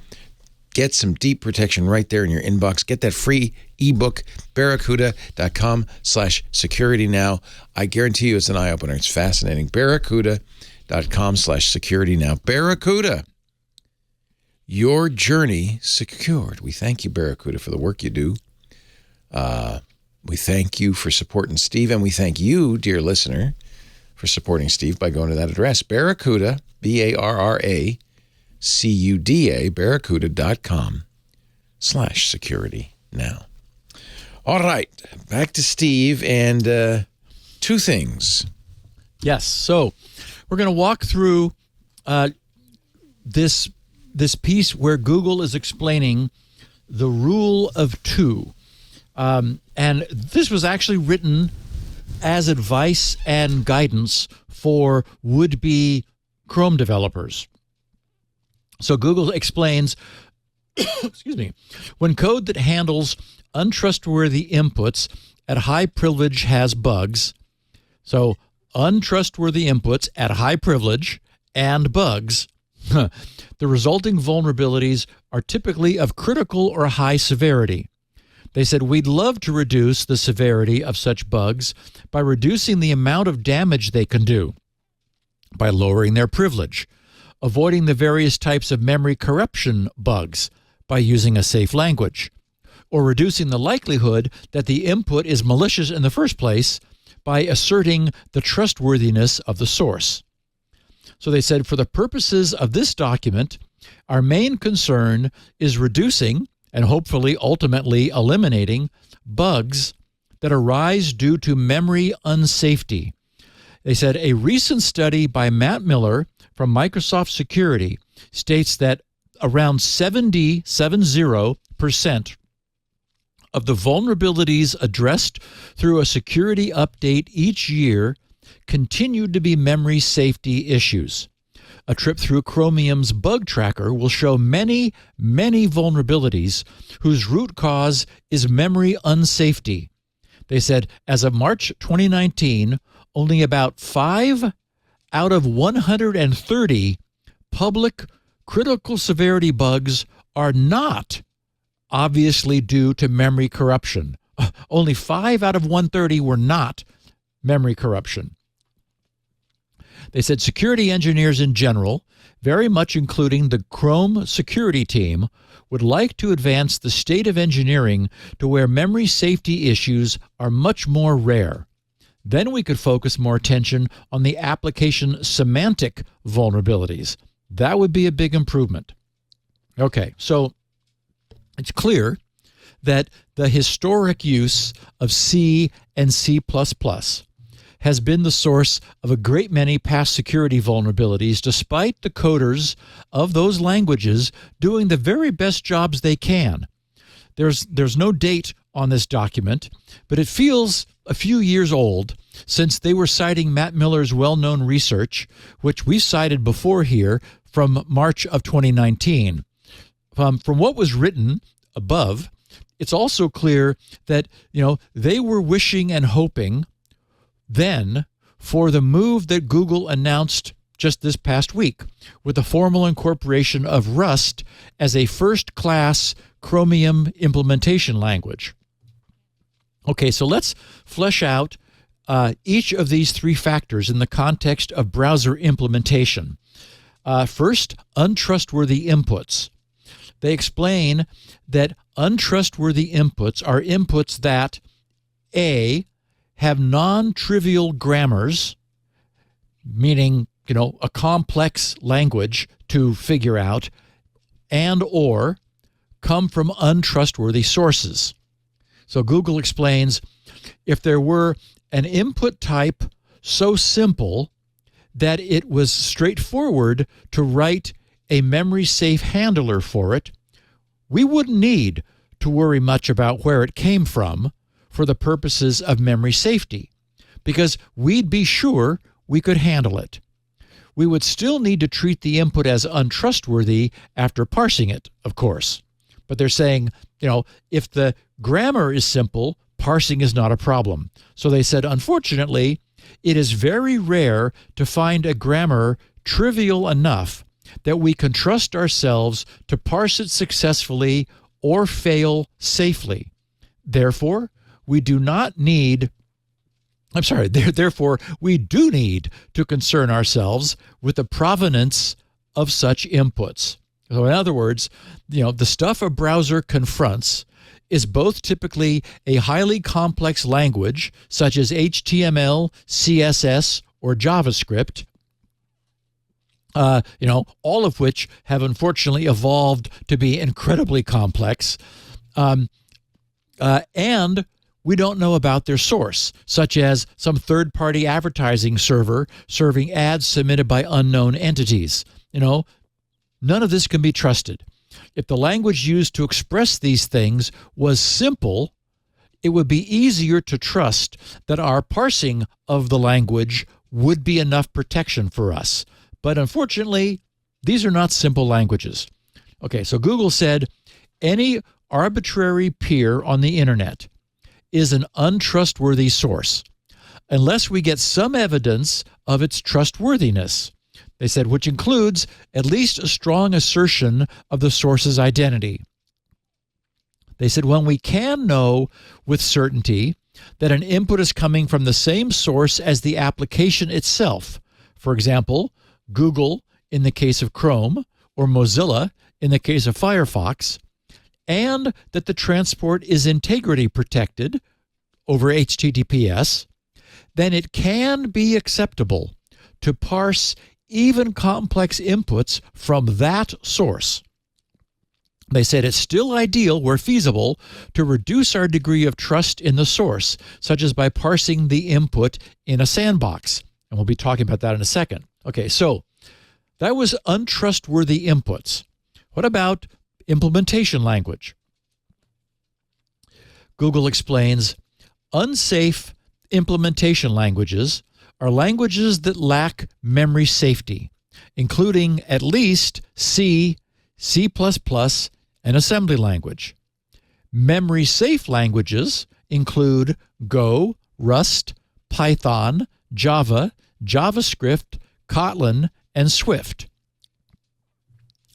Get some deep protection right there in your inbox. Get that free ebook, barracuda.com/security now. I guarantee you it's an eye-opener. It's fascinating. Barracuda.com/security now. Barracuda, your journey secured. We thank you, Barracuda, for the work you do. We thank you for supporting Steve, and we thank you, dear listener, for supporting Steve by going to that address, Barracuda, BARRACUDA, barracuda.com/security now. All right, back to Steve and two things. Yes, so we're going to walk through this piece where Google is explaining the rule of two. And this was actually written as advice and guidance for would-be Chrome developers. So Google explains, excuse me, when code that handles untrustworthy inputs at high privilege has bugs, so untrustworthy inputs at high privilege and bugs, the resulting vulnerabilities are typically of critical or high severity. They said, we'd love to reduce the severity of such bugs by reducing the amount of damage they can do, by lowering their privilege, avoiding the various types of memory corruption bugs by using a safe language, or reducing the likelihood that the input is malicious in the first place by asserting the trustworthiness of the source. So they said, for the purposes of this document, our main concern is reducing and hopefully ultimately eliminating bugs that arise due to memory unsafety. They said a recent study by Matt Miller from Microsoft Security states that around 70% of the vulnerabilities addressed through a security update each year continued to be memory safety issues. A trip through Chromium's bug tracker will show many, many vulnerabilities whose root cause is memory unsafety. They said, as of March 2019, only about 5 out of 130 public critical severity bugs are not obviously due to memory corruption. Only 5 out of 130 were not memory corruption. They said security engineers in general, very much including the Chrome security team, would like to advance the state of engineering to where memory safety issues are much more rare. Then we could focus more attention on the application semantic vulnerabilities. That would be a big improvement. Okay, so it's clear that the historic use of C and C++ has been the source of a great many past security vulnerabilities, despite the coders of those languages doing the very best jobs they can. There's no date on this document, but it feels a few years old since they were citing Matt Miller's well-known research, which we cited before here from March of 2019. From what was written above, it's also clear that, they were wishing and hoping then for the move that Google announced just this past week with the formal incorporation of Rust as a first-class Chromium implementation language. Okay, so let's flesh out each of these three factors in the context of browser implementation. First, untrustworthy inputs. They explain that untrustworthy inputs are inputs that, A, have non-trivial grammars, meaning, a complex language to figure out, and or come from untrustworthy sources. So Google explains, if there were an input type so simple that it was straightforward to write a memory-safe handler for it, we wouldn't need to worry much about where it came from for the purposes of memory safety, because we'd be sure we could handle it. We would still need to treat the input as untrustworthy after parsing it, of course. But they're saying, if the grammar is simple, parsing is not a problem. So they said, unfortunately, it is very rare to find a grammar trivial enough that we can trust ourselves to parse it successfully or fail safely. Therefore, we do need to concern ourselves with the provenance of such inputs. So in other words, the stuff a browser confronts is both typically a highly complex language, such as HTML, CSS, or JavaScript, all of which have unfortunately evolved to be incredibly complex, and we don't know about their source, such as some third-party advertising server serving ads submitted by unknown entities. None of this can be trusted. If the language used to express these things was simple, it would be easier to trust that our parsing of the language would be enough protection for us. But unfortunately, these are not simple languages. Okay, so Google said, any arbitrary peer on the internet is an untrustworthy source, unless we get some evidence of its trustworthiness. They said, which includes at least a strong assertion of the source's identity. They said, when we can know with certainty that an input is coming from the same source as the application itself, for example, Google in the case of Chrome, or Mozilla in the case of Firefox, and that the transport is integrity protected over HTTPS, then it can be acceptable to parse even complex inputs from that source. They said it's still ideal, where feasible, to reduce our degree of trust in the source, such as by parsing the input in a sandbox. And we'll be talking about that in a second. Okay, so that was untrustworthy inputs. What about implementation language? Google explains, unsafe implementation languages are languages that lack memory safety, including at least C, C++, and assembly language. Memory-safe languages include Go, Rust, Python, Java, JavaScript, Kotlin, and Swift.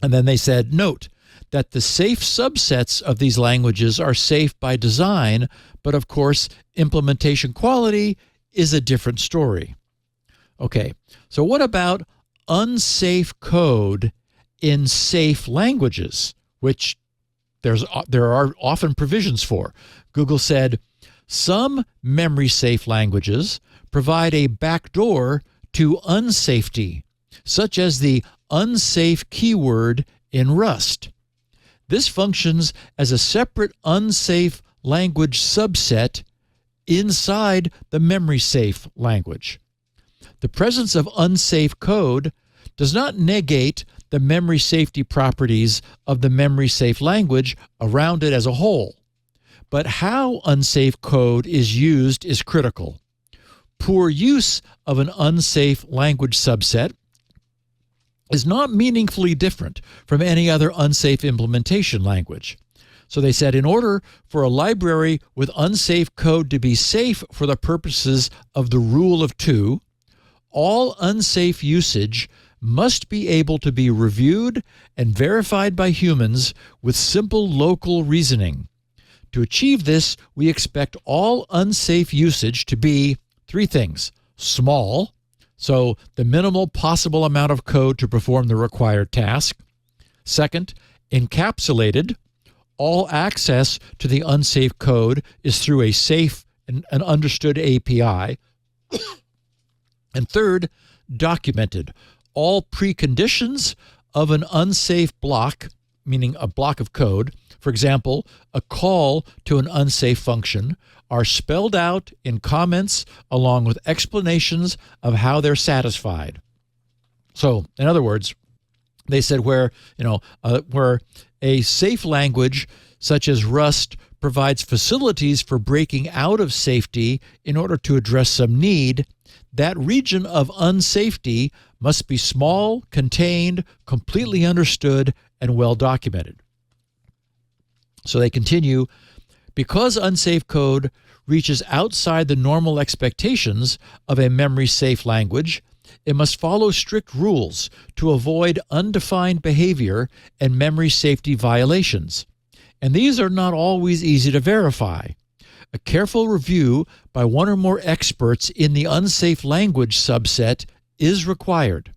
And then they said, note that the safe subsets of these languages are safe by design, but of course, implementation quality is a different story. Okay, so what about unsafe code in safe languages, which there are often provisions for? Google said, some memory-safe languages provide a backdoor to unsafety, such as the unsafe keyword in Rust. This functions as a separate unsafe language subset inside the memory-safe language. The presence of unsafe code does not negate the memory safety properties of the memory-safe language around it as a whole. But how unsafe code is used is critical. Poor use of an unsafe language subset is not meaningfully different from any other unsafe implementation language. So they said in order for a library with unsafe code to be safe for the purposes of the rule of two, all unsafe usage must be able to be reviewed and verified by humans with simple local reasoning. To achieve this, we expect all unsafe usage to be three things: small, so the minimal possible amount of code to perform the required task. Second, encapsulated. All access to the unsafe code is through a safe and an understood API. And third, documented. All preconditions of an unsafe block, meaning a block of code, for example, a call to an unsafe function, are spelled out in comments along with explanations of how they're satisfied. So, in other words, they said where a safe language such as Rust provides facilities for breaking out of safety in order to address some need, that region of unsafety must be small, contained, completely understood, and well documented. So they continue, because unsafe code reaches outside the normal expectations of a memory-safe language, it must follow strict rules to avoid undefined behavior and memory safety violations. And these are not always easy to verify. A careful review by one or more experts in the unsafe language subset is required.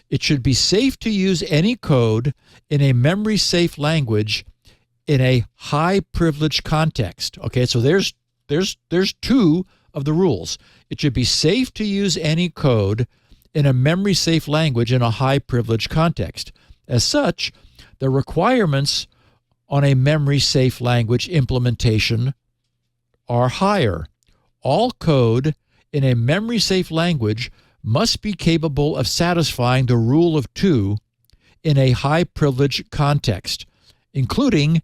It should be safe to use any code in a memory-safe language in a high-privilege context. Okay, so there's two of the rules. It should be safe to use any code in a memory-safe language in a high-privilege context. As such, the requirements on a memory-safe language implementation are higher. All code in a memory-safe language must be capable of satisfying the rule of two in a high-privilege context, including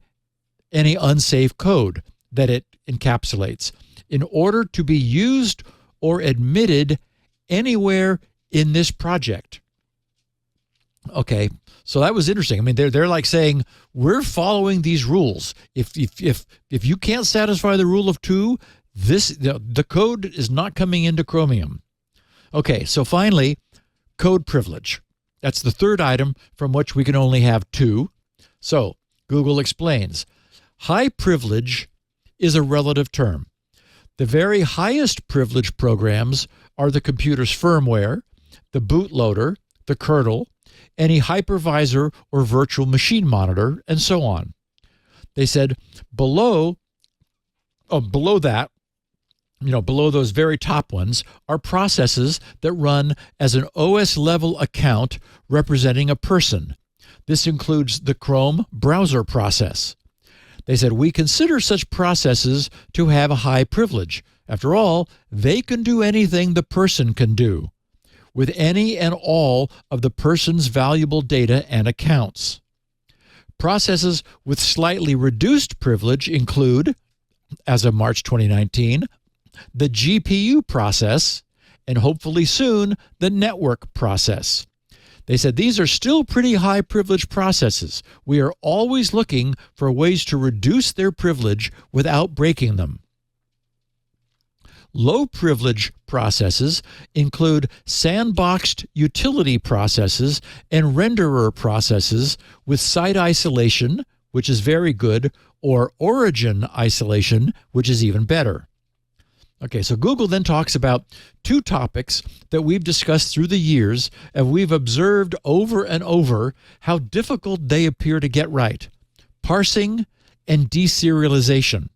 any unsafe code that it encapsulates, in order to be used or admitted anywhere in this project. Okay, so that was interesting. I mean, they're like saying, we're following these rules. If you can't satisfy the rule of two, the code is not coming into Chromium. Okay, so finally, code privilege. That's the third item from which we can only have two. So Google explains, high privilege is a relative term. The very highest privilege programs are the computer's firmware, the bootloader, the kernel, any hypervisor or virtual machine monitor, and so on. They said below that, below those very top ones, are processes that run as an OS-level account representing a person. This includes the Chrome browser process. They said, we consider such processes to have a high privilege. After all, they can do anything the person can do, with any and all of the person's valuable data and accounts. Processes with slightly reduced privilege include, as of March 2019, the GPU process, and hopefully soon, the network process. They said these are still pretty high privilege processes. We are always looking for ways to reduce their privilege without breaking them. Low privilege processes include sandboxed utility processes and renderer processes with site isolation, which is very good, or origin isolation, which is even better. Okay, so Google then talks about two topics that we've discussed through the years, and we've observed over and over how difficult they appear to get right: parsing and deserialization.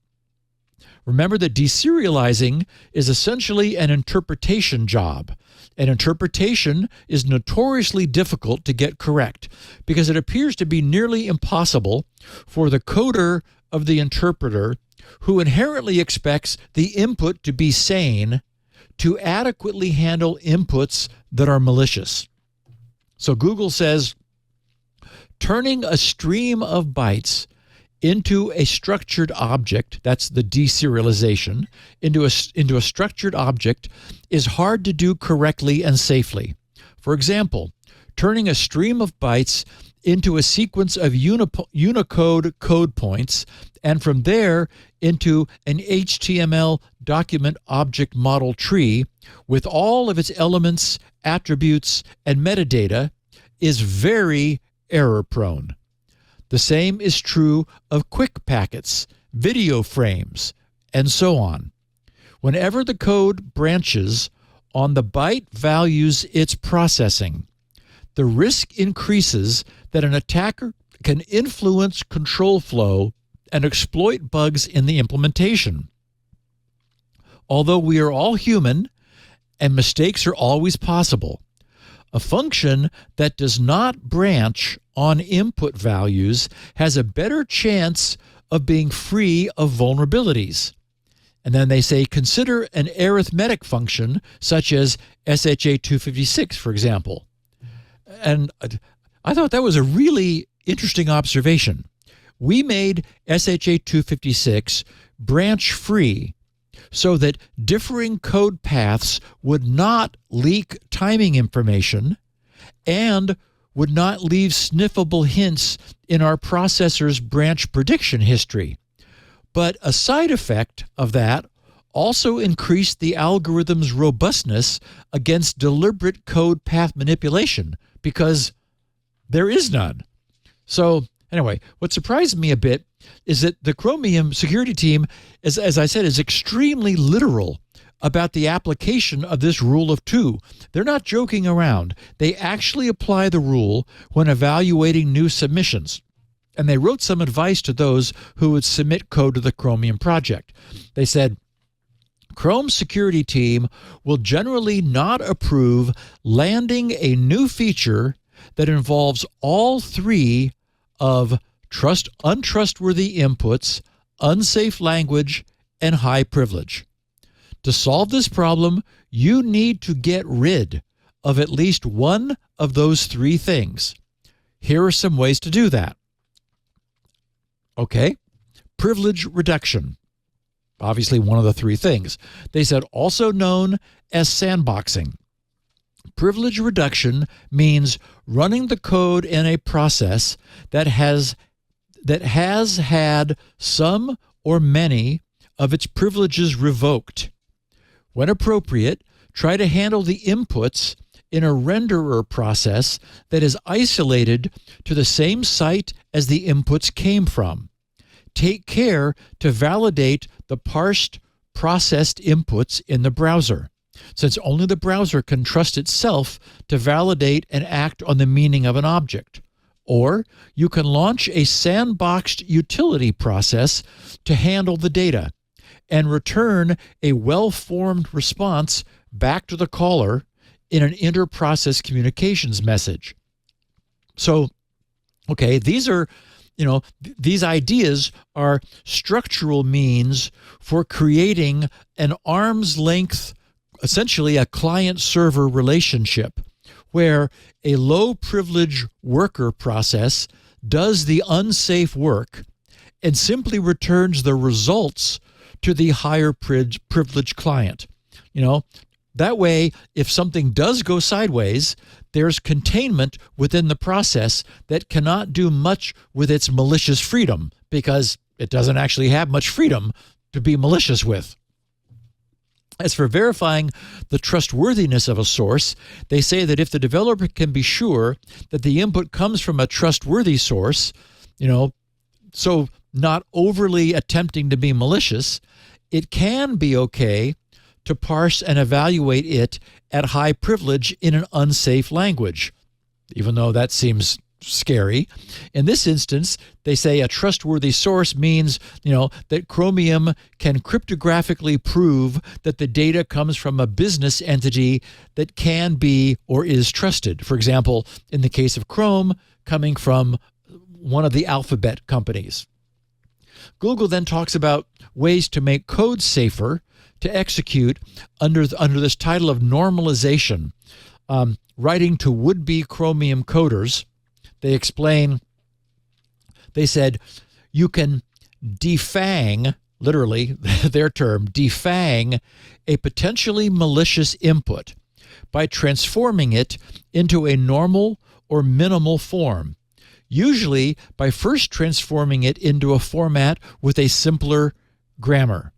Remember that deserializing is essentially an interpretation job. And interpretation is notoriously difficult to get correct because it appears to be nearly impossible for the coder of the interpreter, who inherently expects the input to be sane, to adequately handle inputs that are malicious. So Google says, turning a stream of bytes into a structured object, that's the deserialization, into a structured object is hard to do correctly and safely. For example, turning a stream of bytes into a sequence of Unicode code points, and from there into an HTML document object model tree with all of its elements, attributes, and metadata, is very error-prone. The same is true of quick packets, video frames, and so on. Whenever the code branches on the byte values it's processing, the risk increases that an attacker can influence control flow and exploit bugs in the implementation. Although we are all human and mistakes are always possible, a function that does not branch on input values has a better chance of being free of vulnerabilities. And then they say, consider an arithmetic function such as SHA-256, for example. And I thought that was a really interesting observation. We made SHA-256 branch-free so that differing code paths would not leak timing information and would not leave sniffable hints in our processor's branch prediction history. But a side effect of that also increased the algorithm's robustness against deliberate code path manipulation, because there is none. So anyway, what surprised me a bit is that the Chromium security team, as I said, is extremely literal about the application of this rule of two. They're not joking around. They actually apply the rule when evaluating new submissions. And they wrote some advice to those who would submit code to the Chromium project. They said, Chrome's security team will generally not approve landing a new feature that involves all three of untrustworthy inputs, unsafe language, and high privilege. To solve this problem, you need to get rid of at least one of those three things. Here are some ways to do that. Okay, privilege reduction. Obviously one of the three things. They said also known as sandboxing. Privilege reduction means running the code in a process that has had some or many of its privileges revoked. When appropriate, try to handle the inputs in a renderer process that is isolated to the same site as the inputs came from. Take care to validate the parsed, processed inputs in the browser, since only the browser can trust itself to validate and act on the meaning of an object. Or you can launch a sandboxed utility process to handle the data and return a well-formed response back to the caller in an inter-process communications message. So, okay, these ideas are structural means for creating an arm's length, essentially a client-server relationship, where a low-privilege worker process does the unsafe work and simply returns the results to the higher privilege client. That way, if something does go sideways, there's containment within the process that cannot do much with its malicious freedom, because it doesn't actually have much freedom to be malicious with. As for verifying the trustworthiness of a source, they say that if the developer can be sure that the input comes from a trustworthy source, so not overly attempting to be malicious, it can be okay to parse and evaluate it at high privilege in an unsafe language, even though that seems scary. In this instance, they say a trustworthy source means, that Chromium can cryptographically prove that the data comes from a business entity that can be or is trusted. For example, in the case of Chrome, coming from one of the alphabet companies. Google then talks about ways to make code safer to execute under this title of normalization. Writing to would-be Chromium coders, they said, you can defang, literally their term, defang a potentially malicious input by transforming it into a normal or minimal form, usually by first transforming it into a format with a simpler grammar.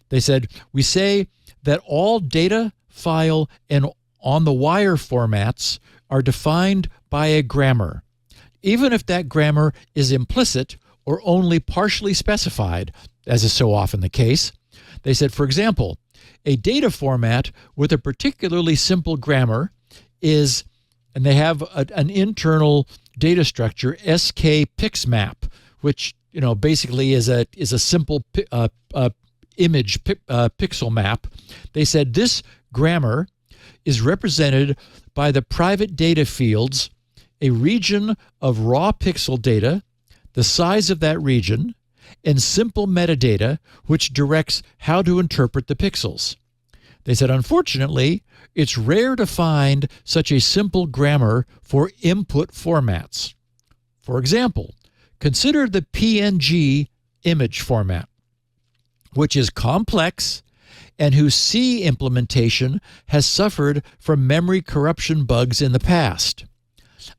They said, we say that all data, file, and on-the-wire formats are defined by a grammar, even if that grammar is implicit or only partially specified, as is so often the case. They said, for example, a data format with a particularly simple grammar is, and they have an internal data structure, skpixmap, which basically is a simple image pixel map. They said this grammar is represented by the private data fields, a region of raw pixel data, the size of that region, and simple metadata, which directs how to interpret the pixels. They said, unfortunately, it's rare to find such a simple grammar for input formats. For example, consider the PNG image format, which is complex and whose C implementation has suffered from memory corruption bugs in the past.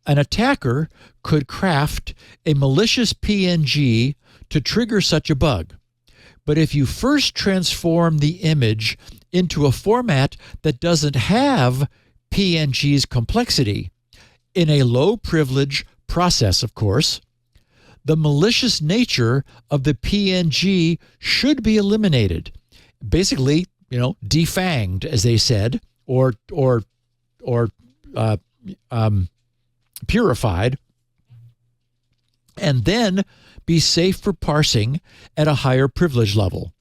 An attacker could craft a malicious PNG to trigger such a bug. But if you first transform the image into a format that doesn't have PNG's complexity, in a low privilege process, of course, the malicious nature of the PNG should be eliminated. Basically, defanged, as they said, or purified, and then be safe for parsing at a higher privilege level.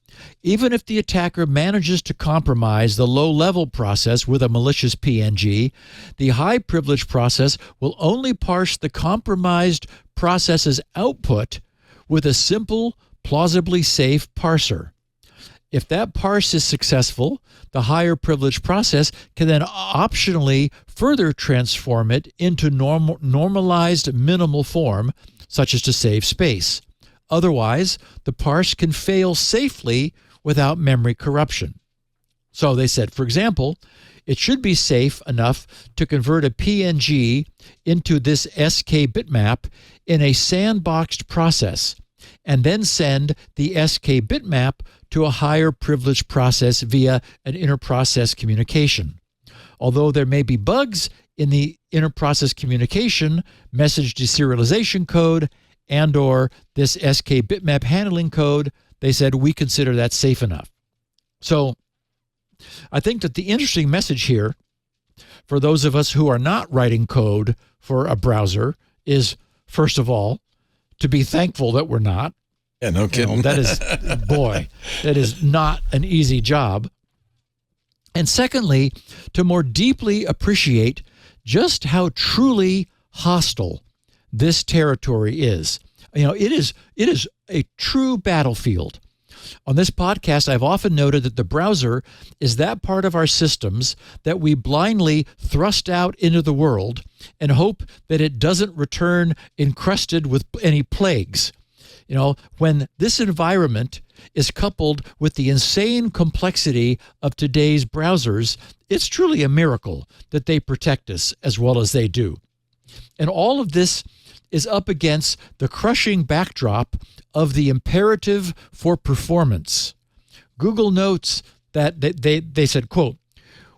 Even if the attacker manages to compromise the low-level process with a malicious PNG, the high-privilege process will only parse the compromised process's output with a simple, plausibly safe parser. If that parse is successful, the higher privilege process can then optionally further transform it into normalized minimal form, such as to save space. Otherwise, the parse can fail safely without memory corruption. So they said, for example, it should be safe enough to convert a PNG into this SK bitmap in a sandboxed process, and then send the SK bitmap to a higher privilege process via an inter-process communication. Although there may be bugs in the inter-process communication, message deserialization code, and/or this SK bitmap handling code, they said we consider that safe enough. So I think that the interesting message here for those of us who are not writing code for a browser is, first of all, to be thankful that we're not. Yeah, no kidding. That is, boy, that is not an easy job. And secondly, to more deeply appreciate just how truly hostile this territory is. It is a true battlefield. On this podcast, I've often noted that the browser is that part of our systems that we blindly thrust out into the world and hope that it doesn't return encrusted with any plagues. When this environment is coupled with the insane complexity of today's browsers, it's truly a miracle that they protect us as well as they do. And all of this is up against the crushing backdrop of the imperative for performance. Google notes that they said, quote,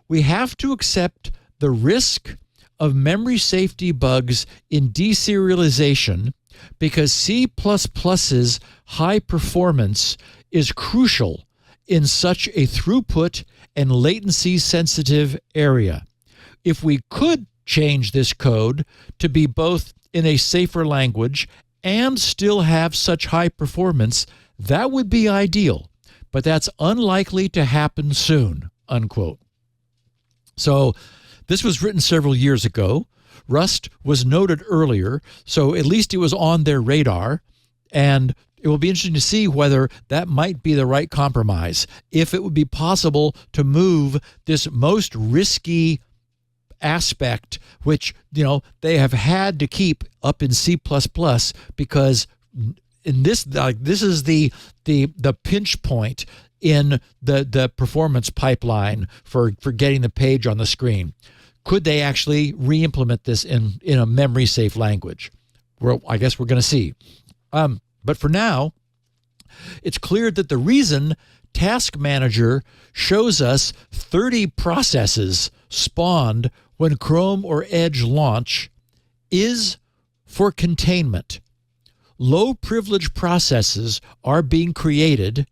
"We have to accept the risk of memory safety bugs in deserialization because C++'s high performance is crucial in such a throughput and latency sensitive area. If we could change this code to be both in a safer language and still have such high performance, that would be ideal, but that's unlikely to happen soon," unquote. So this was written several years ago. Rust was noted earlier, so at least it was on their radar, and it will be interesting to see whether that might be the right compromise, if it would be possible to move this most risky aspect, which they have had to keep up in C++, because in this is the pinch point in the performance pipeline for getting the page on the screen. could they actually re-implement this in a memory-safe language? Well, I guess we're going to see. But for now, it's clear that the reason Task Manager shows us 30 processes spawned when Chrome or Edge launch is for containment. Low privilege processes are being created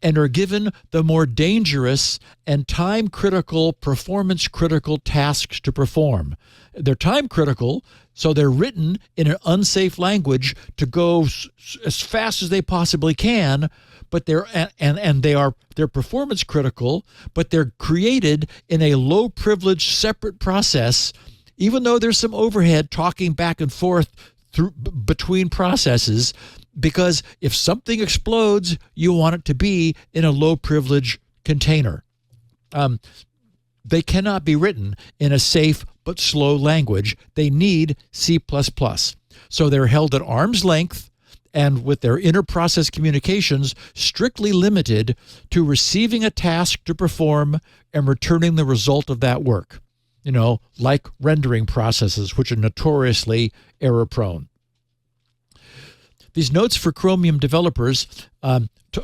and are given the more dangerous and time-critical, performance-critical tasks to perform. They're time-critical, so they're written in an unsafe language to go as fast as they possibly can, but they're performance-critical, but they're created in a low-privilege, separate process, even though there's some overhead talking back and forth between processes, because if something explodes, you want it to be in a low privilege container. They cannot be written in a safe but slow language. They need C++. So they're held at arm's length and with their inter-process communications strictly limited to receiving a task to perform and returning the result of that work. Like rendering processes, which are notoriously error-prone. These notes for Chromium developers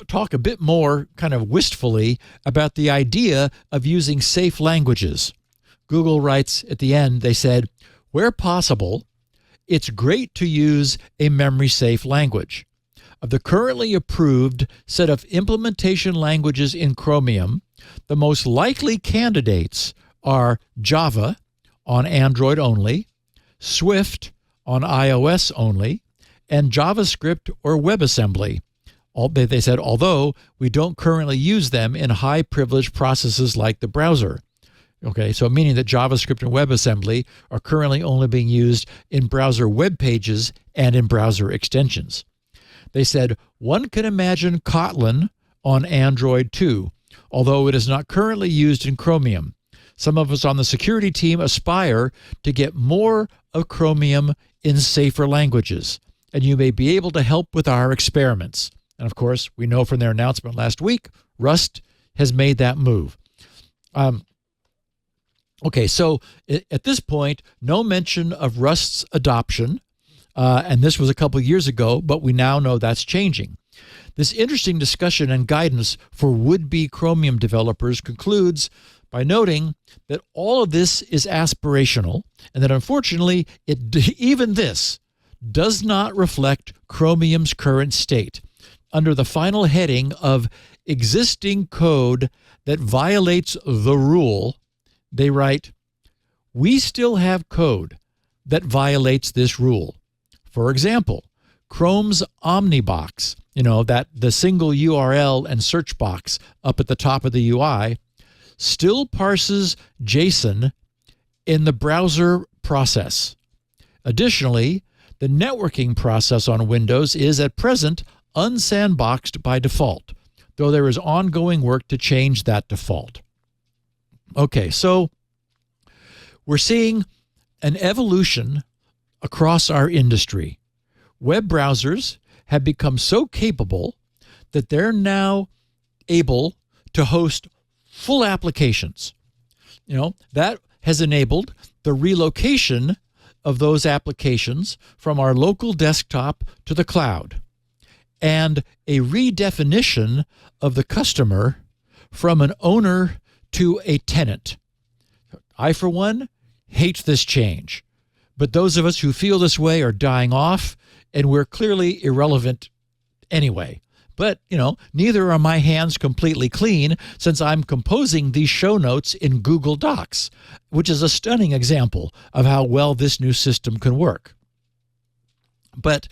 talk a bit more kind of wistfully about the idea of using safe languages. Google writes at the end, they said, where possible, it's great to use a memory-safe language. Of the currently approved set of implementation languages in Chromium, the most likely candidates are Java on Android only, Swift on iOS only, and JavaScript or WebAssembly. They said, although we don't currently use them in high-privileged processes like the browser. Okay, so meaning that JavaScript and WebAssembly are currently only being used in browser web pages and in browser extensions. They said, one can imagine Kotlin on Android too, although it is not currently used in Chromium. Some of us on the security team aspire to get more of Chromium in safer languages, and you may be able to help with our experiments. And of course, we know from their announcement last week, Rust has made that move. Okay, so at this point, no mention of Rust's adoption, and this was a couple years ago, but we now know that's changing. This interesting discussion and guidance for would-be Chromium developers concludes by noting that all of this is aspirational, and that unfortunately, even this does not reflect Chromium's current state. Under the final heading of existing code that violates the rule, they write, we still have code that violates this rule. For example, Chrome's Omnibox, that the single URL and search box up at the top of the UI, still parses JSON in the browser process. Additionally, the networking process on Windows is at present unsandboxed by default, though there is ongoing work to change that default. Okay, so we're seeing an evolution across our industry. Web browsers have become so capable that they're now able to host full applications. That has enabled the relocation of those applications from our local desktop to the cloud, and a redefinition of the customer from an owner to a tenant. I, for one, hate this change, but those of us who feel this way are dying off, and we're clearly irrelevant anyway. But, neither are my hands completely clean, since I'm composing these show notes in Google Docs, which is a stunning example of how well this new system can work. But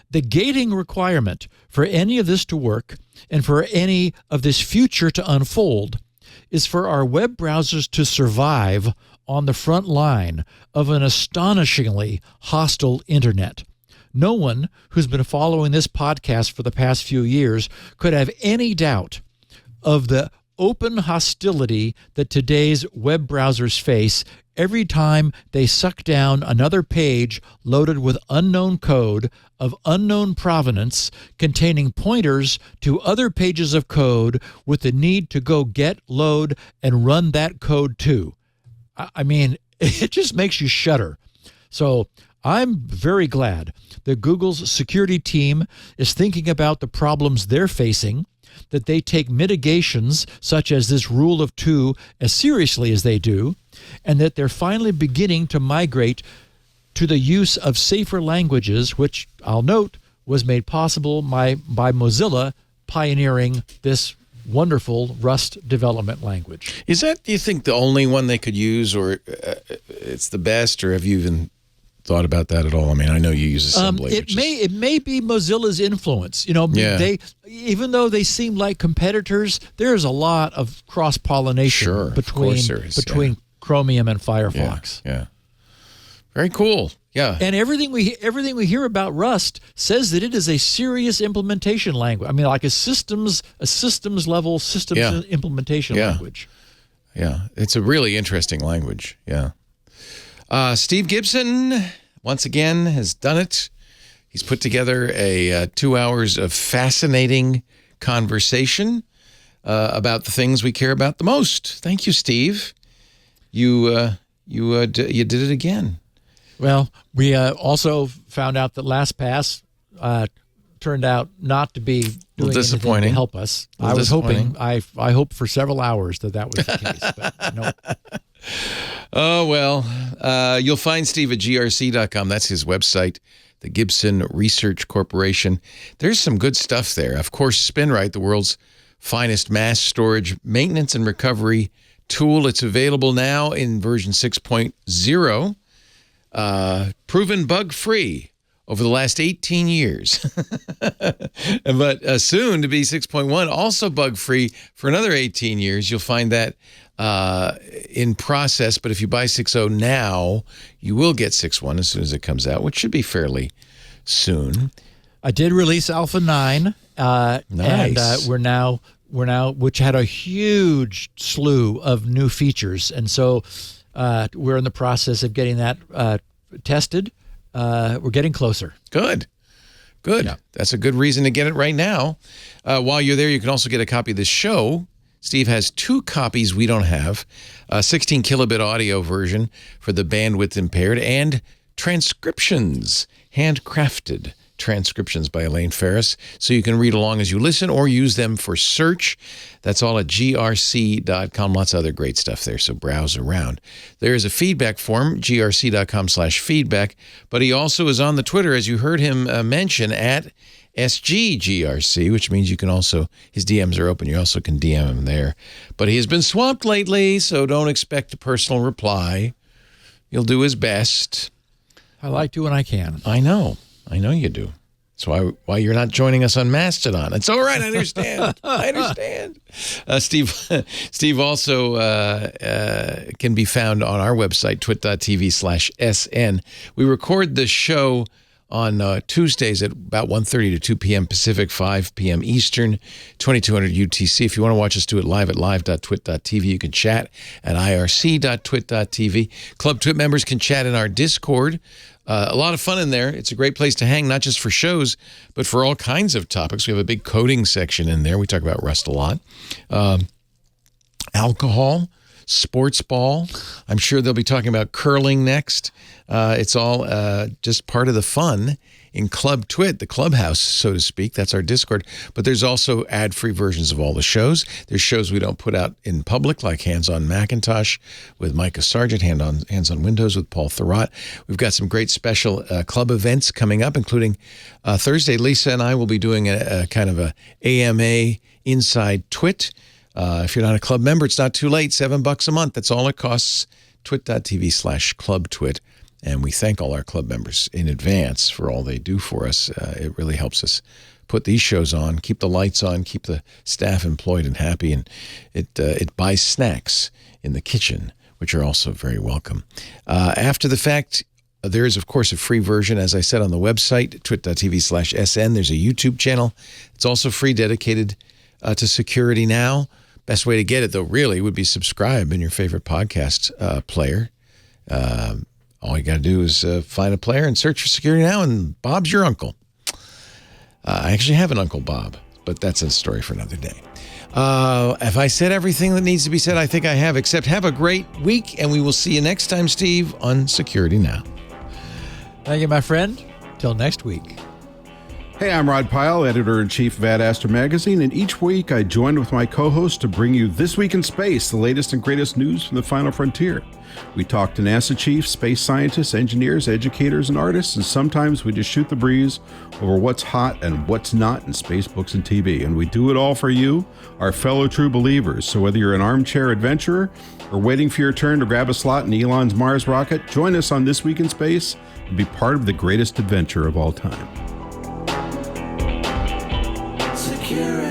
the gating requirement for any of this to work and for any of this future to unfold is for our web browsers to survive on the front line of an astonishingly hostile internet. No one who's been following this podcast for the past few years could have any doubt of the open hostility that today's web browsers face every time they suck down another page loaded with unknown code of unknown provenance containing pointers to other pages of code with the need to go get, load, and run that code too. I mean, it just makes you shudder. So I'm very glad that Google's security team is thinking about the problems they're facing, that they take mitigations such as this rule of two as seriously as they do, and that they're finally beginning to migrate to the use of safer languages, which I'll note was made possible by Mozilla pioneering this wonderful Rust development language. Is that, do you think, the only one they could use, or it's the best, or have you even thought about that at all? I mean, I know you use assembly. It may be Mozilla's influence. You know, they, even though they seem like competitors, there's a lot of cross-pollination between Chromium and Firefox. Yeah. Very cool. Yeah. And everything we hear about Rust says that it is a serious implementation language. I mean, like a systems level implementation language. Yeah. It's a really interesting language. Yeah. Steve Gibson, once again, has done it. He's put together a 2 hours of fascinating conversation about the things we care about the most. Thank you, Steve. You did it again. Well, we also found out that LastPass turned out not to be doing anything to help us. I was hoping, I hoped for several hours that was the case, but no. Oh, well, you'll find Steve at grc.com. That's his website, the Gibson Research Corporation. There's some good stuff there. Of course, SpinRite, the world's finest mass storage maintenance and recovery tool. It's available now in version 6.0. Proven bug-free over the last 18 years. But soon to be 6.1, also bug-free for another 18 years. You'll find that in process, but if you buy 6.0 now, you will get 6.1 as soon as it comes out, which should be fairly soon. I did release Alpha 9, nice. And we're now, which had a huge slew of new features, and so we're in the process of getting that tested. We're getting closer. Good. Yeah. That's a good reason to get it right now. While you're there, you can also get a copy of this show. Steve has 2 copies we don't have, a 16 kilobit audio version for the bandwidth impaired, and transcriptions, handcrafted transcriptions by Elaine Ferris, so you can read along as you listen or use them for search. That's all at grc.com. Lots of other great stuff there, so browse around. There is a feedback form, grc.com/feedback, but he also is on the Twitter, as you heard him mention, at SGGRC, which means you can also, his DMs are open, you also can DM him there. But he has been swamped lately, so don't expect a personal reply. He'll do his best. I like to when I can. I know you do. That's why you're not joining us on Mastodon. It's all right. I understand. I understand. Steve also can be found on our website, twit.tv/SN. We record the show on Tuesdays at about 1:30 to 2 p.m. Pacific, 5 p.m. Eastern, 2200 UTC. If you want to watch us do it live at live.twit.tv, you can chat at irc.twit.tv. Club Twit members can chat in our Discord. A lot of fun in there. It's a great place to hang, not just for shows, but for all kinds of topics. We have a big coding section in there. We talk about Rust a lot. Alcohol, sports ball. I'm sure they'll be talking about curling next. It's all just part of the fun in Club Twit, the clubhouse, so to speak. That's our Discord. But there's also ad-free versions of all the shows. There's shows we don't put out in public, like Hands on Macintosh with Micah Sargent, Hands on Windows with Paul Thurrott. We've got some great special club events coming up, including Thursday. Lisa and I will be doing a kind of a AMA Inside Twit. If you're not a club member, it's not too late. $7 a month. That's all it costs. twit.tv/clubtwit. And we thank all our club members in advance for all they do for us. It really helps us put these shows on, keep the lights on, keep the staff employed and happy. And it buys snacks in the kitchen, which are also very welcome. After the fact, there is, of course, a free version, as I said, on the website, twit.tv/SN. There's a YouTube channel. It's also free, dedicated to security now. Best way to get it, though, really, would be subscribe in your favorite podcast player. All you got to do is find a player and search for Security Now, and Bob's your uncle. I actually have an Uncle Bob, but that's a story for another day. Have I said everything that needs to be said? I think I have, except have a great week, and we will see you next time, Steve, on Security Now. Thank you, my friend. Till next week. Hey, I'm Rod Pyle, Editor-in-Chief of Ad Astra Magazine, and each week I join with my co-host to bring you This Week in Space, the latest and greatest news from the final frontier. We talk to NASA chiefs, space scientists, engineers, educators, and artists, and sometimes we just shoot the breeze over what's hot and what's not in space, books, and TV. And we do it all for you, our fellow true believers. So whether you're an armchair adventurer or waiting for your turn to grab a slot in Elon's Mars rocket, join us on This Week in Space and be part of the greatest adventure of all time. Security.